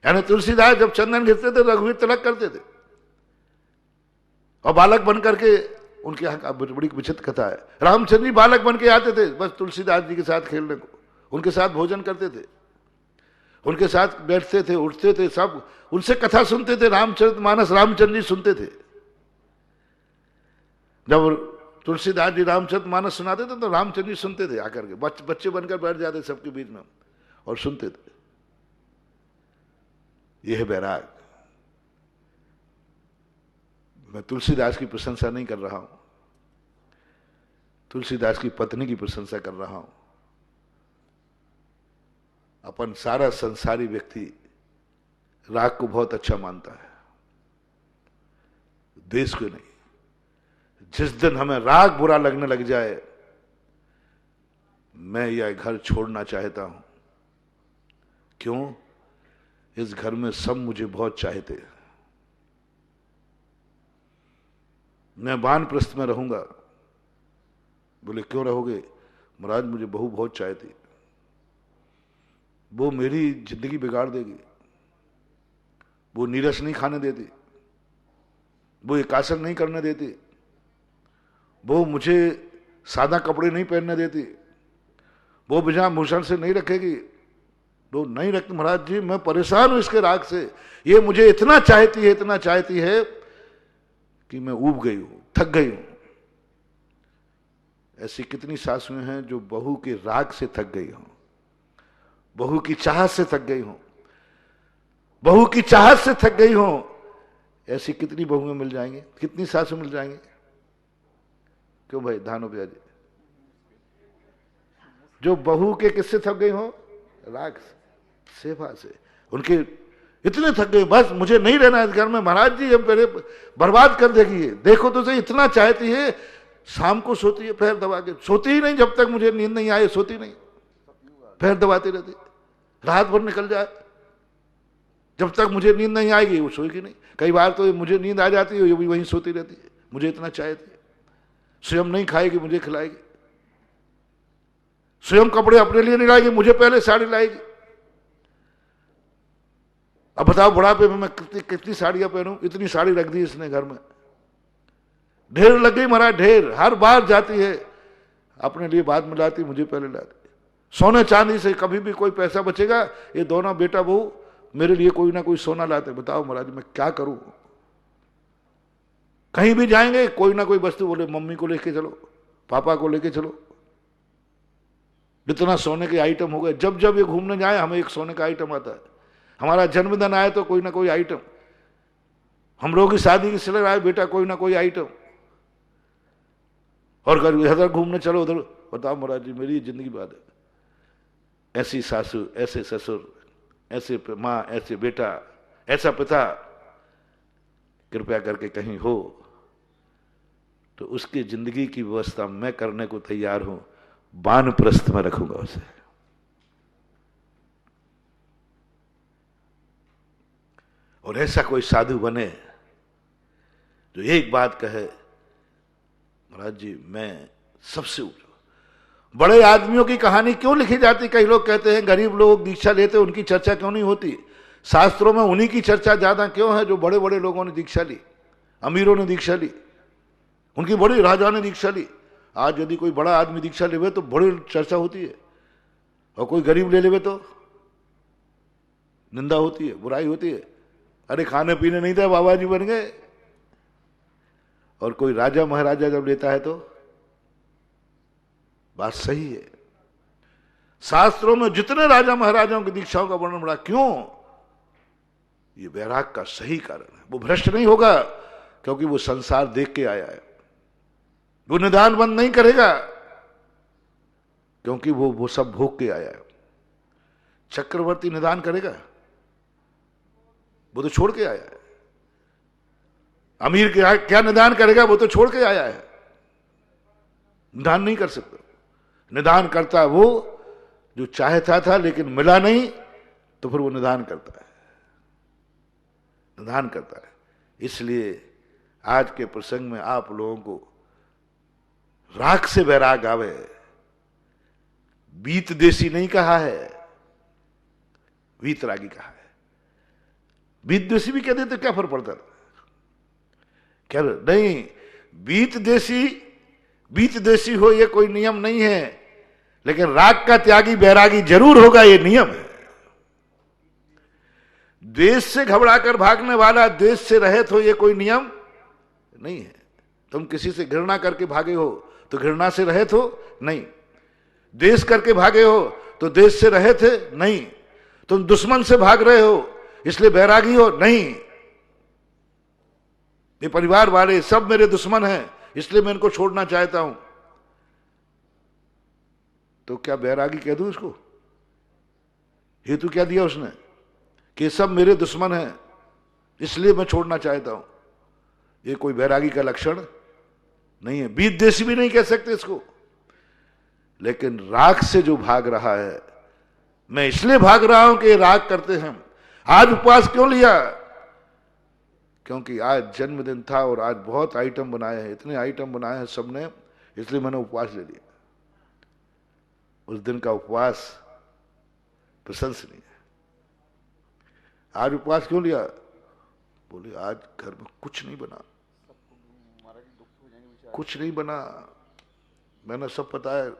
यानी तुलसीदास जब चंदन घिसते थे रघुवीर तिलक करते थे। और बालक बन करके, उनके यहाँ बड़ी विचित्र कथा है, रामचंद्र जी बालक बन के आते थे बस तुलसीदास जी के साथ खेलने को, उनके साथ भोजन करते थे। उनके साथ बैठते थे, उठते थे, सब उनसे कथा सुनते थे, रामचरितमानस रामचंद्र जी सुनते थे। जब तुलसीदास जी रामचरितमानस सुनाते थे तो रामचंद्र जी सुनते थे आकर के, बच्चे बनकर बैठ जाते सबके बीच में और सुनते थे। यह है वैराग। मैं तुलसीदास की प्रशंसा नहीं कर रहा हूं, तुलसीदास की पत्नी की प्रशंसा कर रहा हूं। अपन सारा संसारी व्यक्ति राग को बहुत अच्छा मानता है, देश को नहीं। जिस दिन हमें राग बुरा लगने लग जाए, मैं यह घर छोड़ना चाहता हूं। क्यों? इस घर में सब मुझे बहुत चाहते हैं। मैं वानप्रस्थ में रहूंगा। बोले क्यों रहोगे? महाराज मुझे बहू बहुत चाहती, वो मेरी जिंदगी बिगाड़ देगी, वो नीरस नहीं खाने देती, वो एकासन नहीं करने देती, वो मुझे सादा कपड़े नहीं पहनने देती, वो बिना भूषण से नहीं रखेगी, वो नहीं रखती। महाराज जी मैं परेशान हूं इसके राग से, ये मुझे इतना चाहती है, इतना चाहती है कि मैं ऊब गई हूं, थक गई हूं। ऐसी कितनी सासुएं हैं जो बहू के राग से थक गई हों, बहू की चाहत से थक गई हों, बहू की चाहत से थक गई हों। ऐसी कितनी बहुएं मिल जाएंगी, कितनी सासू मिल जाएंगी? क्यों भाई धानोपिया जी? जो बहू के किससे थक गई हो? राग सेवा से। उनके इतने थक गए, बस मुझे नहीं रहना इस घर में, महाराज जी अब मेरे बर्बाद कर देगी ये। देखो तो सही, इतना चाहती है, शाम को सोती है पैर दबा के, सोती ही नहीं जब तक मुझे नींद नहीं आए, सोती नहीं, पैर दबाती रहती, रात भर निकल जाए, जब तक मुझे नींद नहीं आएगी वो सोएगी नहीं। कई बार तो मुझे नींद आ जाती है, ये भी वहीं सोती रहती है, मुझे इतना चाहती है। स्वयं नहीं खाएगी, मुझे खिलाएगी, स्वयं कपड़े अपने लिए नहीं लाएगी, मुझे पहले साड़ी लाएगी। अब बताओ बुढ़ापे में मैं कितनी साड़ियां पहनूं? इतनी साड़ी रख दी इसने घर में, ढेर लग गई महाराज, ढेर। हर बार जाती है, अपने लिए बाद में लाती, मुझे पहले लाती। सोने चांदी से कभी भी कोई पैसा बचेगा, ये दोनों बेटा बहू मेरे लिए कोई ना कोई सोना लाते। बताओ महाराज मैं क्या करूं? कहीं भी जाएंगे कोई ना कोई वस्तु, बोले मम्मी को लेके चलो, पापा को लेके चलो। इतना सोने के आइटम हो गए, जब जब ये घूमने जाए हमें एक सोने का आइटम आता है। हमारा जन्मदिन आए तो कोई ना कोई आइटम, हम लोगों की शादी की सिलर आए बेटा कोई ना कोई आइटम, और इधर घूमने चलो उधर। बताओ महाराज जी मेरी जिंदगी बात है। ऐसी सासू, ऐसे ससुर, ऐसे माँ, ऐसे बेटा, ऐसा पिता कृपया करके कहीं हो तो उसकी जिंदगी की व्यवस्था मैं करने को तैयार हूं, वानप्रस्थ में रखूंगा उसे। और ऐसा कोई साधु बने जो एक बात कहे, महाराज जी मैं सबसे ऊंचा। बड़े आदमियों की कहानी क्यों लिखी जाती? कई लोग कहते हैं गरीब लोग दीक्षा लेते, उनकी चर्चा क्यों नहीं होती? शास्त्रों में उन्हीं की चर्चा ज्यादा क्यों है जो बड़े बड़े लोगों ने दीक्षा ली, अमीरों ने दीक्षा ली, उनकी बड़ी राजा ने दीक्षा ली। आज यदि कोई बड़ा आदमी दीक्षा लेवे तो बड़ी चर्चा होती है, और कोई गरीब ले लेवे तो निंदा होती है, बुराई होती है। अरे खाने पीने नहीं था, बाबा जी बन गए। और कोई राजा महाराजा जब लेता है तो बात सही है। शास्त्रों में जितने राजा महाराजाओं की दीक्षाओं का वर्णन बड़ा, क्यों? ये वैराग का सही कारण है। वो भ्रष्ट नहीं होगा क्योंकि वो संसार देख के आया है। वो निदान बंद नहीं करेगा क्योंकि वो सब भोग के आया है। चक्रवर्ती निदान करेगा? वो तो छोड़ के आया है। अमीर क्या निदान करेगा? वो तो छोड़ के आया है, निदान नहीं कर सकता। निदान करता है वो जो चाहता था लेकिन मिला नहीं, तो फिर वो निदान करता है, निदान करता है। इसलिए आज के प्रसंग में आप लोगों को राग से वैराग आवे। बीत देसी नहीं कहा है, वीतरागी कहा है। बीत देसी भी कह देते क्या फर्क पड़ता था? क्या नहीं, बीत देसी हो ये कोई नियम नहीं है, लेकिन राग का त्यागी वैरागी जरूर होगा, ये नियम है। देश से घबराकर भागने वाला देश से रहित हो, ये कोई नियम नहीं है। तुम किसी से घृणा करके भागे हो तो घृणा से रहित हो नहीं, देश करके भागे हो तो देश से रहित है नहीं, तुम दुश्मन से भाग रहे हो इसलिए बैरागी हो नहीं, ये परिवार वाले सब मेरे दुश्मन हैं इसलिए मैं इनको छोड़ना चाहता हूं, तो क्या बैरागी कह दूं इसको? हेतु क्या दिया उसने कि सब मेरे दुश्मन हैं इसलिए मैं छोड़ना चाहता हूं? ये कोई बैरागी का लक्षण नहीं है, बीत देशी भी नहीं कह सकते इसको। लेकिन राग से जो भाग रहा है, मैं इसलिए भाग रहा हूं कि राग करते हैं। आज उपवास क्यों लिया? क्योंकि आज जन्मदिन था और आज बहुत आइटम बनाए हैं, इतने आइटम बनाए हैं सबने, इसलिए मैंने उपवास ले लिया। उस दिन का उपवास प्रशंसनीय है। आज उपवास क्यों लिया? बोले आज घर में कुछ नहीं बना, कुछ नहीं बना, मैंने सब पता है।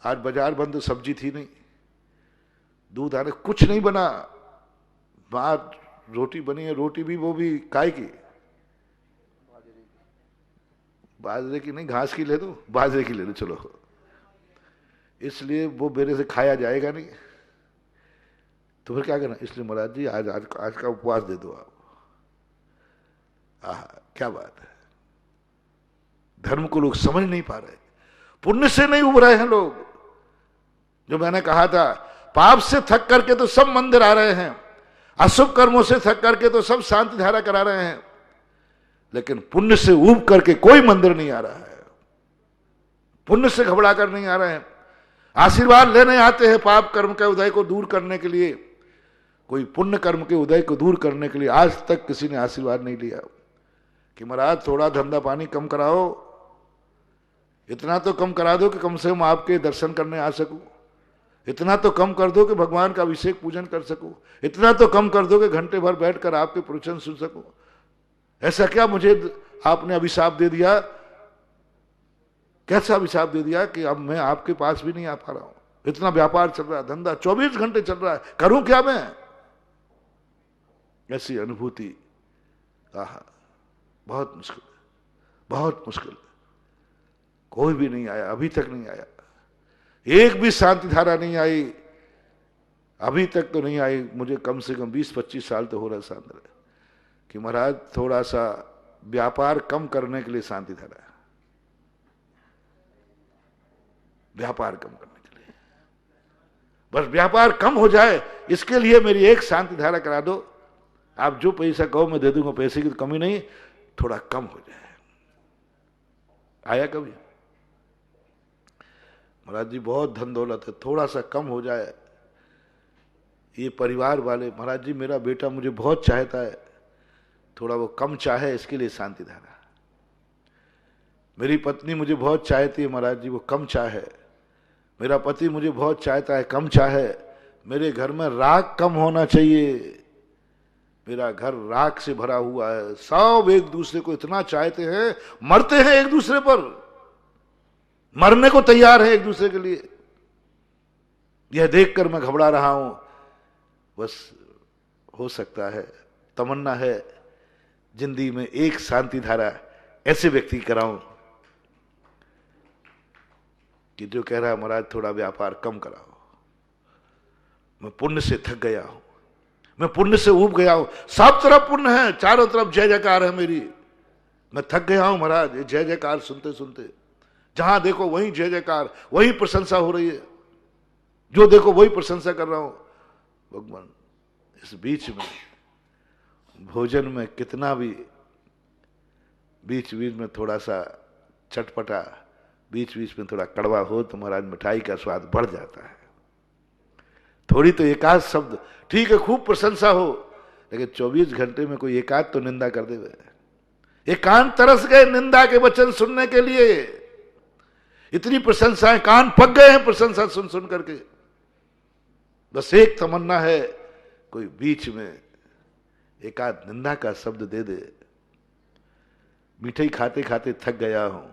आज बाजार बंद, सब्जी थी नहीं, दूध आने, कुछ नहीं बना। बाहर रोटी बनी है, रोटी भी वो भी काय की, बाजरे की नहीं, घास की ले दो, बाजरे की ले लो चलो, इसलिए वो मेरे से खाया जाएगा नहीं, तो फिर क्या करना? इसलिए महाराज जी आज आज आज का उपवास दे दो आप। आह क्या बात है, धर्म को लोग समझ नहीं पा रहे, पुण्य से नहीं उब रहे हैं लोग। जो मैंने कहा था, पाप से थक करके तो सब मंदिर आ रहे हैं, अशुभ कर्मों से थक करके तो सब शांति धारा करा रहे हैं, लेकिन पुण्य से उब करके कोई मंदिर नहीं आ रहा है, पुण्य से घबरा कर नहीं आ रहे हैं। आशीर्वाद लेने आते हैं पाप कर्म के उदय को दूर करने के लिए, कोई पुण्य कर्म के उदय को दूर करने के लिए आज तक किसी ने आशीर्वाद नहीं लिया कि महाराज थोड़ा धंधा पानी कम कराओ, इतना तो कम करा दो कि कम से कम आपके दर्शन करने आ सकूं, इतना तो कम कर दो कि भगवान का अभिषेक पूजन कर सकूं, इतना तो कम कर दो कि घंटे भर बैठकर आपके प्रवचन सुन सकूं। ऐसा क्या मुझे आपने अभिशाप दे दिया? कैसा अभिशाप दे दिया कि अब मैं आपके पास भी नहीं आ पा रहा हूं? इतना व्यापार चल रहा है, धंधा 24 घंटे चल रहा है, करूं क्या मैं? ऐसी अनुभूति बहुत मुश्किल, बहुत मुश्किल। कोई भी नहीं आया, अभी तक नहीं आया, एक भी शांति धारा नहीं आई, अभी तक तो नहीं आई। मुझे कम से कम 20-25 साल तो हो रहा सांद्र कि महाराज थोड़ा सा व्यापार कम करने के लिए शांति धारा, व्यापार कम करने के लिए, बस व्यापार कम हो जाए इसके लिए मेरी एक शांति धारा करा दो। आप जो पैसा कहो मैं दे दूंगा, पैसे की तो कमी नहीं, थोड़ा कम हो जाए। आया कभी? महाराज जी बहुत धन दौलत है, थोड़ा सा कम हो जाए। ये परिवार वाले, महाराज जी मेरा बेटा मुझे बहुत चाहता है, थोड़ा वो कम चाहे इसके लिए शांति धारा। मेरी पत्नी मुझे बहुत चाहती है, महाराज जी वो कम चाहे। मेरा पति मुझे बहुत चाहता है, कम चाहे। मेरे घर में राग कम होना चाहिए, मेरा घर राग से भरा हुआ है, सब एक दूसरे को इतना चाहते हैं, मरते हैं एक दूसरे पर, मरने को तैयार है एक दूसरे के लिए। यह देखकर मैं घबरा रहा हूं। बस हो सकता है, तमन्ना है जिंदगी में एक शांति धारा ऐसे व्यक्ति कराऊं कि जो कह रहा है महाराज थोड़ा व्यापार कम कराओ, मैं पुण्य से थक गया हूं, मैं पुण्य से ऊब गया हूं, सब तरफ पुण्य है, चारों तरफ जय जयकार है मेरी, मैं थक गया हूं महाराज ये जय जयकार सुनते सुनते। जहां देखो वहीं जय जयकार, वहीं प्रशंसा हो रही है, जो देखो वही प्रशंसा कर रहा हूं। भगवान इस बीच में भोजन में कितना भी बीच बीच में थोड़ा सा चटपटा, बीच बीच में थोड़ा कड़वा हो तो महाराज मिठाई का स्वाद बढ़ जाता है। थोड़ी तो एकाध शब्द ठीक है, खूब प्रशंसा हो, लेकिन 24 घंटे में कोई एकाध तो निंदा कर दे। ये कान तरस गए निंदा के वचन सुनने के लिए, इतनी प्रशंसाएं, कान पक गए हैं प्रशंसा सुन सुन करके। बस एक तमन्ना है कोई बीच में एकाध निंदा का शब्द दे दे। मिठाई खाते खाते थक गया हूं,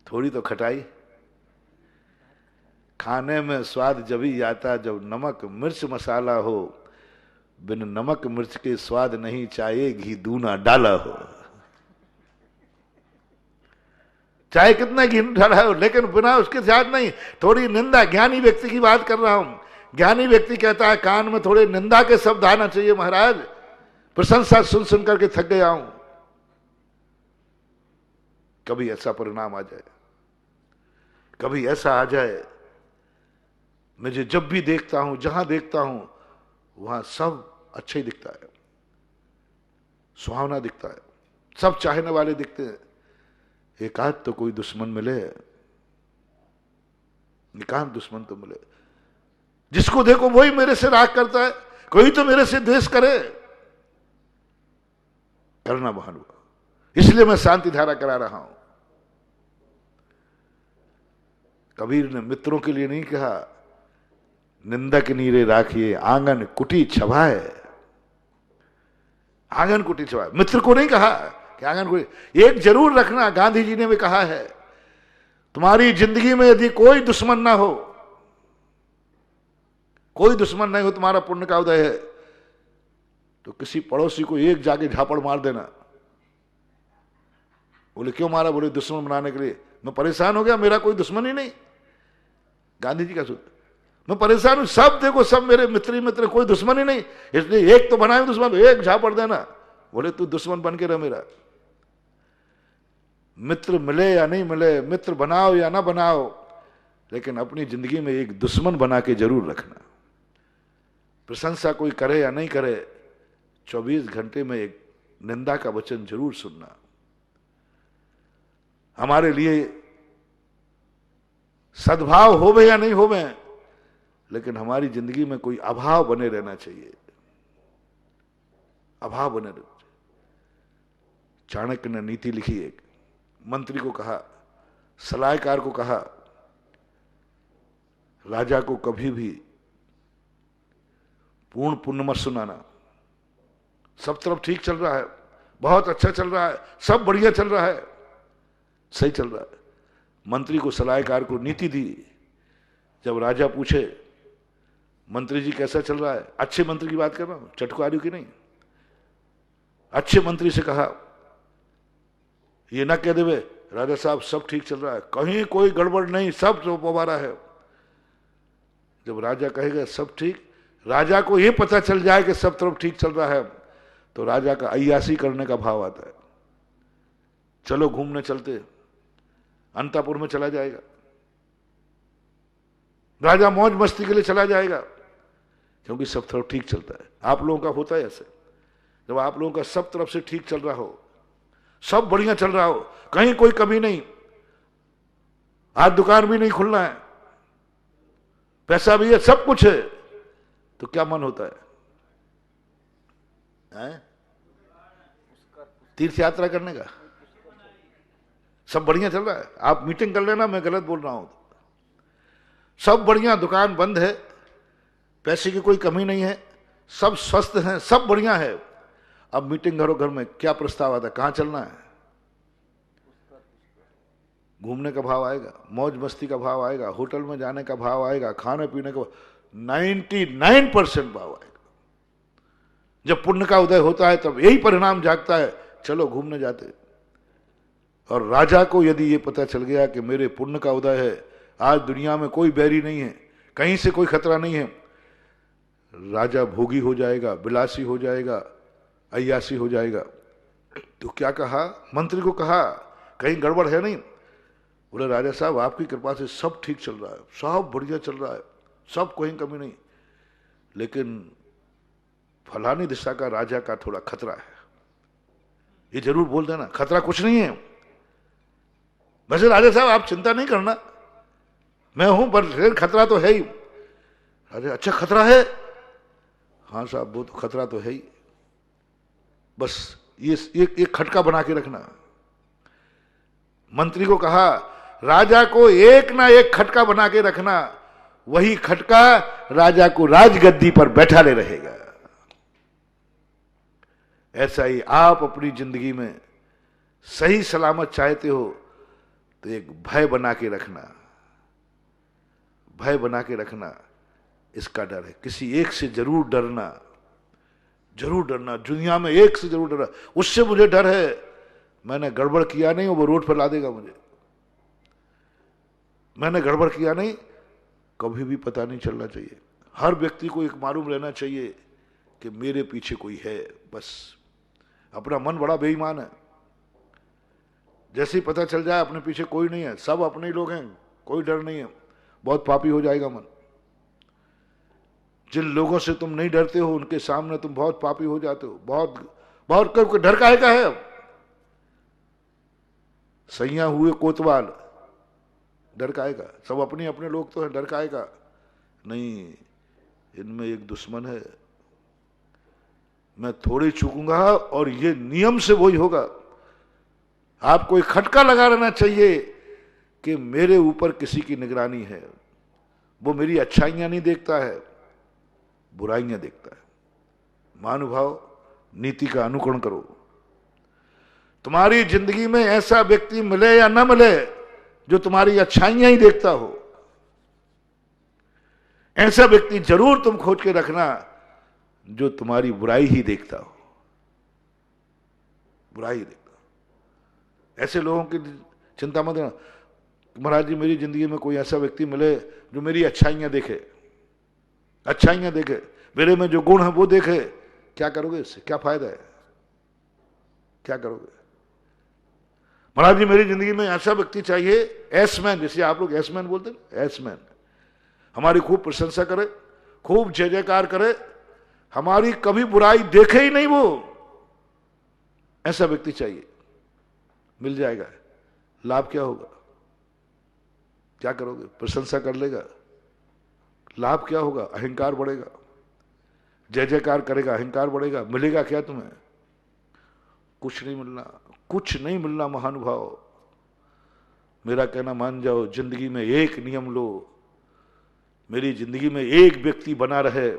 थोड़ी तो खटाई। खाने में स्वाद जब ही आता जब नमक मिर्च मसाला हो, बिन नमक मिर्च के स्वाद नहीं, चाहे घी दूना डाला हो। चाहे कितना घी डाला हो, लेकिन बिना उसके स्वाद नहीं। थोड़ी निंदा, ज्ञानी व्यक्ति की बात कर रहा हूं। ज्ञानी व्यक्ति कहता है कान में थोड़े निंदा के शब्द आना चाहिए, महाराज प्रशंसा सुन सुन करके थक गया हूं। कभी ऐसा परिणाम आ जाए, कभी ऐसा आ जाए, मुझे जब भी देखता हूं, जहां देखता हूं, वहां सब अच्छा ही दिखता है, सुहावना दिखता है, सब चाहने वाले दिखते हैं। एक आध तो कोई दुश्मन मिले, एकांत दुश्मन तो मिले, जिसको देखो वही मेरे से राग करता है, कोई तो मेरे से द्वेष करे। करना महान हुआ, इसलिए मैं शांति धारा करा रहा हूं। कबीर ने मित्रों के लिए नहीं कहा निंदक नीरे राखिए आंगन कुटी छभाए, आंगन कुटी छभाए। मित्र को नहीं कहा कि आंगन कुटी। एक जरूर रखना, गांधी जी ने भी कहा है, तुम्हारी जिंदगी में यदि कोई दुश्मन ना हो, कोई दुश्मन नहीं हो, तुम्हारा पुण्य का उदय है, तो किसी पड़ोसी को एक जाके झापड़ मार देना। बोले क्यों मारा? बोले दुश्मन बनाने के लिए। मैं परेशान हो गया, मेरा कोई दुश्मन ही नहीं। गांधी जी का सूत्र, मैं परेशान हूं, सब देखो सब मेरे मित्र ही मित्र, कोई दुश्मन ही नहीं, इसलिए एक तो बनाए दुश्मन, एक झापड़ देना। बोले तू दुश्मन बन के रह मेरा। मित्र मिले या नहीं मिले, मित्र बनाओ या ना बनाओ, लेकिन अपनी जिंदगी में एक दुश्मन बना के जरूर रखना। प्रशंसा कोई करे या नहीं करे, 24 घंटे में एक निंदा का वचन जरूर सुनना। हमारे लिए सद्भाव होवे या नहीं होवे, लेकिन हमारी जिंदगी में कोई अभाव बने रहना चाहिए, अभाव बने रहना चाहिए। चाणक्य ने नीति लिखी, एक मंत्री को कहा, सलाहकार को कहा, राजा को कभी भी पूर्ण पुण्य मत सुनाना। सब तरफ ठीक चल रहा है, बहुत अच्छा चल रहा है, सब बढ़िया चल रहा है, सही चल रहा है। मंत्री को, सलाहकार को नीति दी। जब राजा पूछे मंत्री जी कैसा चल रहा है, अच्छे मंत्री की बात कर रहा हूं, चटकारियों की नहीं, अच्छे मंत्री से कहा, ये ना कह देवे राजा साहब सब ठीक चल रहा है, कहीं कोई गड़बड़ नहीं, सब पवारा है। जब राजा कहेगा सब ठीक, राजा को यह पता चल जाए कि सब तरफ ठीक चल रहा है, तो राजा का अय्यासी करने का भाव आता है। चलो घूमने चलते, अंतापुर में चला जाएगा, राजा मौज मस्ती के लिए चला जाएगा, क्योंकि सब तरफ ठीक चलता है। आप लोगों का होता है ऐसे, जब आप लोगों का सब तरफ से ठीक चल रहा हो, सब बढ़िया चल रहा हो, कहीं कोई कमी नहीं, आज दुकान भी नहीं खुलना है, पैसा भी है, सब कुछ है, तो क्या मन होता है? तीर्थ यात्रा करने का। सब बढ़िया चल रहा है, आप मीटिंग कर लेना, मैं गलत बोल रहा हूं। सब बढ़िया, दुकान बंद है, पैसे की कोई कमी नहीं है, सब स्वस्थ हैं, सब बढ़िया है। अब मीटिंग करो घर में, क्या प्रस्ताव आता है, कहां चलना है? घूमने का भाव आएगा, मौज मस्ती का भाव आएगा, होटल में जाने का भाव आएगा, खाने पीने का 99% भाव आएगा। जब पुण्य का उदय होता है तब यही परिणाम जागता है, चलो घूमने जाते। और राजा को यदि ये पता चल गया कि मेरे पुण्य का उदय है, आज दुनिया में कोई बैरी नहीं है, कहीं से कोई खतरा नहीं है, राजा भोगी हो जाएगा, बिलासी हो जाएगा, अय्यासी हो जाएगा। तो क्या कहा, मंत्री को कहा कहीं गड़बड़ है नहीं? बोले राजा साहब आपकी कृपा से सब ठीक चल रहा है, सब बढ़िया चल रहा है, सब कोई कमी नहीं, लेकिन फलानी दिशा का राजा का थोड़ा खतरा है। ये जरूर बोल देना, खतरा कुछ नहीं है, वैसे राजा साहब आप चिंता नहीं करना, मैं हूं, पर खतरा तो है ही। राजा अच्छा खतरा है? हाँ साहब वो तो खतरा तो है ही, बस ये एक खटका बना के रखना। मंत्री को कहा राजा को एक ना एक खटका बना के रखना, वही खटका राजा को राजगद्दी पर बैठा ले रहेगा। ऐसा ही आप अपनी जिंदगी में सही सलामत चाहते हो तो एक भय बना के रखना, भय बना के रखना। इसका डर है, किसी एक से जरूर डरना, जरूर डरना, दुनिया में एक से जरूर डरना। उससे मुझे डर है, मैंने गड़बड़ किया नहीं, वो रोड पर ला देगा मुझे। मैंने गड़बड़ किया नहीं, कभी भी पता नहीं चलना चाहिए। हर व्यक्ति को एक मालूम रहना चाहिए कि मेरे पीछे कोई है। बस अपना मन बड़ा बेईमान है, जैसे ही पता चल जाए अपने पीछे कोई नहीं है, सब अपने ही लोग हैं, कोई डर नहीं है, बहुत पापी हो जाएगा मन। जिन लोगों से तुम नहीं डरते हो उनके सामने तुम बहुत पापी हो जाते हो। बहुत डर काहे का है? सैया हुए कोतवाल, डर काहे का? सब अपने अपने लोग तो हैं, डर काहे का? नहीं, इनमें एक दुश्मन है। मैं थोड़ी चूकूंगा और ये नियम से वही होगा। आपको एक खटका लगा रहना चाहिए कि मेरे ऊपर किसी की निगरानी है, वो मेरी अच्छाइयां नहीं देखता है, बुराइयां देखता है। महानुभाव, नीति का अनुकरण करो। तुम्हारी जिंदगी में ऐसा व्यक्ति मिले या न मिले जो तुम्हारी अच्छाइयां ही देखता हो, ऐसा व्यक्ति जरूर तुम खोज के रखना जो तुम्हारी बुराई ही देखता हो, बुराई ही देखता हो। ऐसे लोगों की चिंता मत करना। महाराज जी, मेरी जिंदगी में कोई ऐसा व्यक्ति मिले जो मेरी अच्छाइयां देखे, अच्छाइयां देखे, मेरे में जो गुण है वो देखे। क्या करोगे इससे? क्या फायदा है? क्या करोगे? महाराज जी, मेरी जिंदगी में ऐसा व्यक्ति चाहिए, एसमैन, जैसे आप लोग एसमैन बोलते हैं, एसमैन, हमारी खूब प्रशंसा करे, खूब जय जयकार करे, हमारी कभी बुराई देखे ही नहीं, वो ऐसा व्यक्ति चाहिए। मिल जाएगा, लाभ क्या होगा? क्या करोगे? प्रशंसा कर लेगा, लाभ क्या होगा? अहंकार बढ़ेगा। जय जयकार करेगा, अहंकार बढ़ेगा, मिलेगा क्या तुम्हें? कुछ नहीं मिलना, कुछ नहीं मिलना। महानुभाव, मेरा कहना मान जाओ, जिंदगी में एक नियम लो, मेरी जिंदगी में एक व्यक्ति बना रहे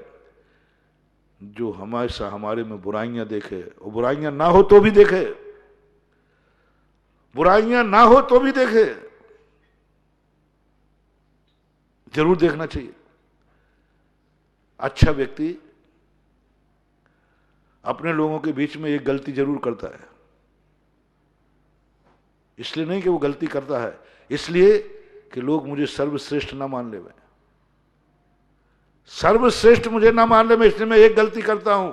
जो हमेशा हमारे में बुराइयां देखे, और बुराइयां ना हो तो भी देखे, बुराइयां ना हो तो भी देखे, जरूर देखना चाहिए। अच्छा व्यक्ति अपने लोगों के बीच में एक गलती जरूर करता है, इसलिए नहीं कि वो गलती करता है, इसलिए कि लोग मुझे सर्वश्रेष्ठ ना मान ले, सर्वश्रेष्ठ मुझे ना मान ले, मैं इसलिए मैं एक गलती करता हूं।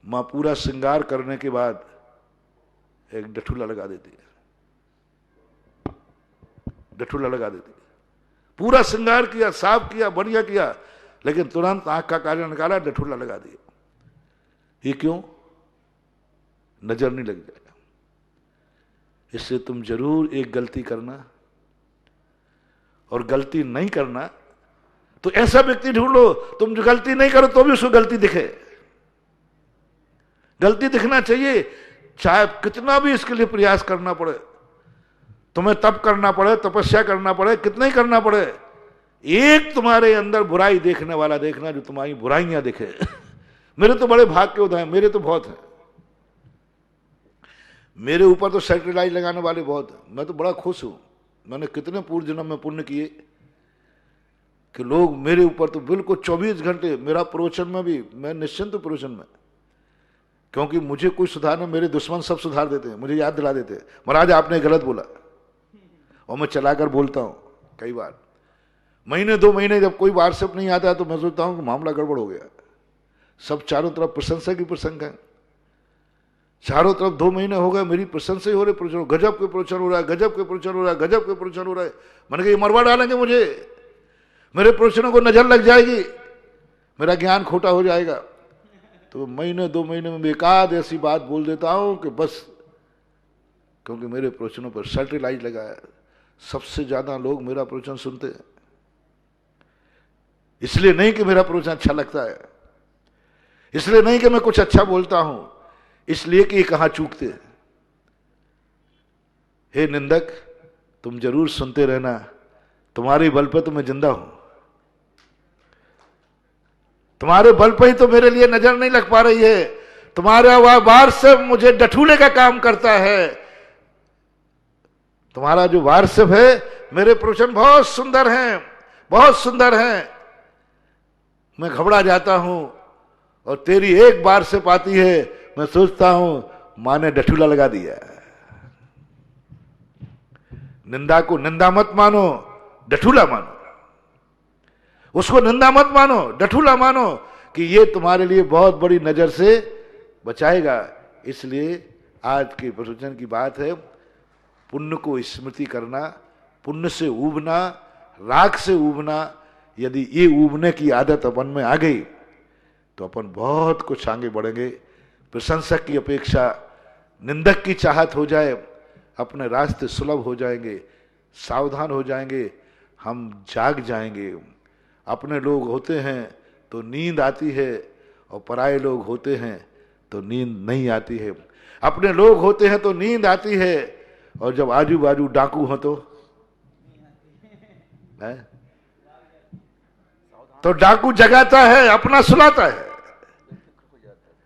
मां पूरा श्रृंगार करने के बाद एक डठुला लगा देती है, डठुला लगा देती है। पूरा श्रृंगार किया, साफ किया, बढ़िया किया, लेकिन तुरंत आंख का काजल निकाला, डठुला लगा दिया। ये क्यों? नजर नहीं लग जाएगा। इससे तुम जरूर एक गलती करना, और गलती नहीं करना तो ऐसा व्यक्ति ढूंढ लो, तुम जो गलती नहीं करो तो भी उसको गलती दिखे। गलती दिखना चाहिए, चाहे कितना भी इसके लिए प्रयास करना पड़े, तुम्हें तप करना पड़े, तपस्या करना पड़े, कितना ही करना पड़े, एक तुम्हारे अंदर बुराई देखने वाला देखना जो तुम्हारी बुराइयां देखे। मेरे तो बड़े भाग के उदाहरण, मेरे तो बहुत हैं, मेरे ऊपर तो सैटेलाइट लगाने वाले बहुत हैं। मैं तो बड़ा खुश हूं, मैंने कितने पूर्व जन्म में पुण्य किए कि लोग मेरे ऊपर तो बिल्कुल 24 घंटे, मेरा प्रवचन में भी मैं निश्चिंत प्रवचन में, क्योंकि मुझे कुछ सुधारना, मेरे दुश्मन सब सुधार देते हैं, मुझे याद दिला देते हैं, महाराज आपने गलत बोला, और मैं चलाकर बोलता हूं। कई बार महीने 2 महीने जब कोई व्हाट्सएप नहीं आता है तो मैं सोचता हूं कि मामला गड़बड़ हो गया। सब चारों तरफ प्रशंसा की प्रसंग है, चारों तरफ 2 महीने हो गए मेरी प्रशंसा ही हो रही, प्रवचन, गजब के प्रवचन हो रहा है, गजब के प्रवचन हो रहा है, गजब के प्रवचन हो रहा है। मैंने कहा ये मरवा डालेंगे मुझे, मेरे प्रवचनों को नजर लग जाएगी, मेरा ज्ञान खोटा हो जाएगा। तो महीने 2 महीने में एकाध ऐसी बात बोल देता हूं कि बस, क्योंकि मेरे प्रवचनों पर सैटेलाइट लगा है, सबसे ज्यादा लोग मेरा प्रवचन सुनते हैं। इसलिए नहीं कि मेरा प्रवचन अच्छा लगता है, इसलिए नहीं कि मैं कुछ अच्छा बोलता हूं, इसलिए कि ये कहां चूकते हैं। हे निंदक, तुम जरूर सुनते रहना, तुम्हारे बल पर तो मैं जिंदा हूं, तुम्हारे बल पर ही तो मेरे लिए नजर नहीं लग पा रही है, तुम्हारा वह वार्षिक मुझे डठूले का काम करता है। तुम्हारा जो वार्षिक है, मेरे प्रवचन बहुत सुंदर हैं, बहुत सुंदर हैं, मैं घबरा जाता हूं, और तेरी एक बार से पाती है, मैं सोचता हूं मां ने डठूला लगा दिया। निंदा को निंदा मत मानो, डठूला मानो। उसको निंदा मत मानो, डठूला मानो कि ये तुम्हारे लिए बहुत बड़ी नजर से बचाएगा। इसलिए आज के प्रवचन की बात है, पुण्य को स्मृति करना, पुण्य से ऊबना, राग से ऊबना। यदि ये ऊबने की आदत अपन में आ गई तो अपन बहुत कुछ आगे बढ़ेंगे। प्रशंसक की अपेक्षा निंदक की चाहत हो जाए, अपने रास्ते सुलभ हो जाएंगे, सावधान हो जाएंगे, हम जाग जाएंगे। अपने लोग होते हैं तो नींद आती है, और पराये लोग होते हैं तो नींद नहीं आती है। अपने लोग होते हैं तो नींद आती है, और जब आजू बाजू डाकू हो तो डाकू जगाता है, अपना सुलाता है।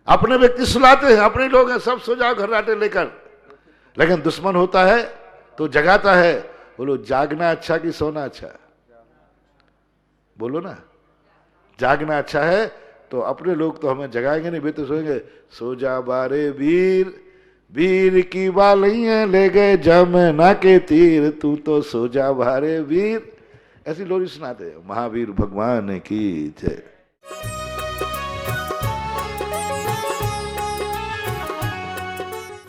अपने व्यक्ति सुलाते हैं, अपने लोग हैं, सब सो जाओ घर्राटे लेकर। लेकिन दुश्मन होता है तो जगाता है। बोलो जागना अच्छा कि सोना अच्छा? बोलो ना, जागना अच्छा है। तो अपने लोग तो हमें जगाएंगे नहीं, वे तो सोएंगे। सो जा बारे वीर, वीर की बालियां ले गए जमुना के तीर, तू तो सो जा बारे वीर। ऐसी लोरी सुनाते हैं। महावीर भगवान की जय।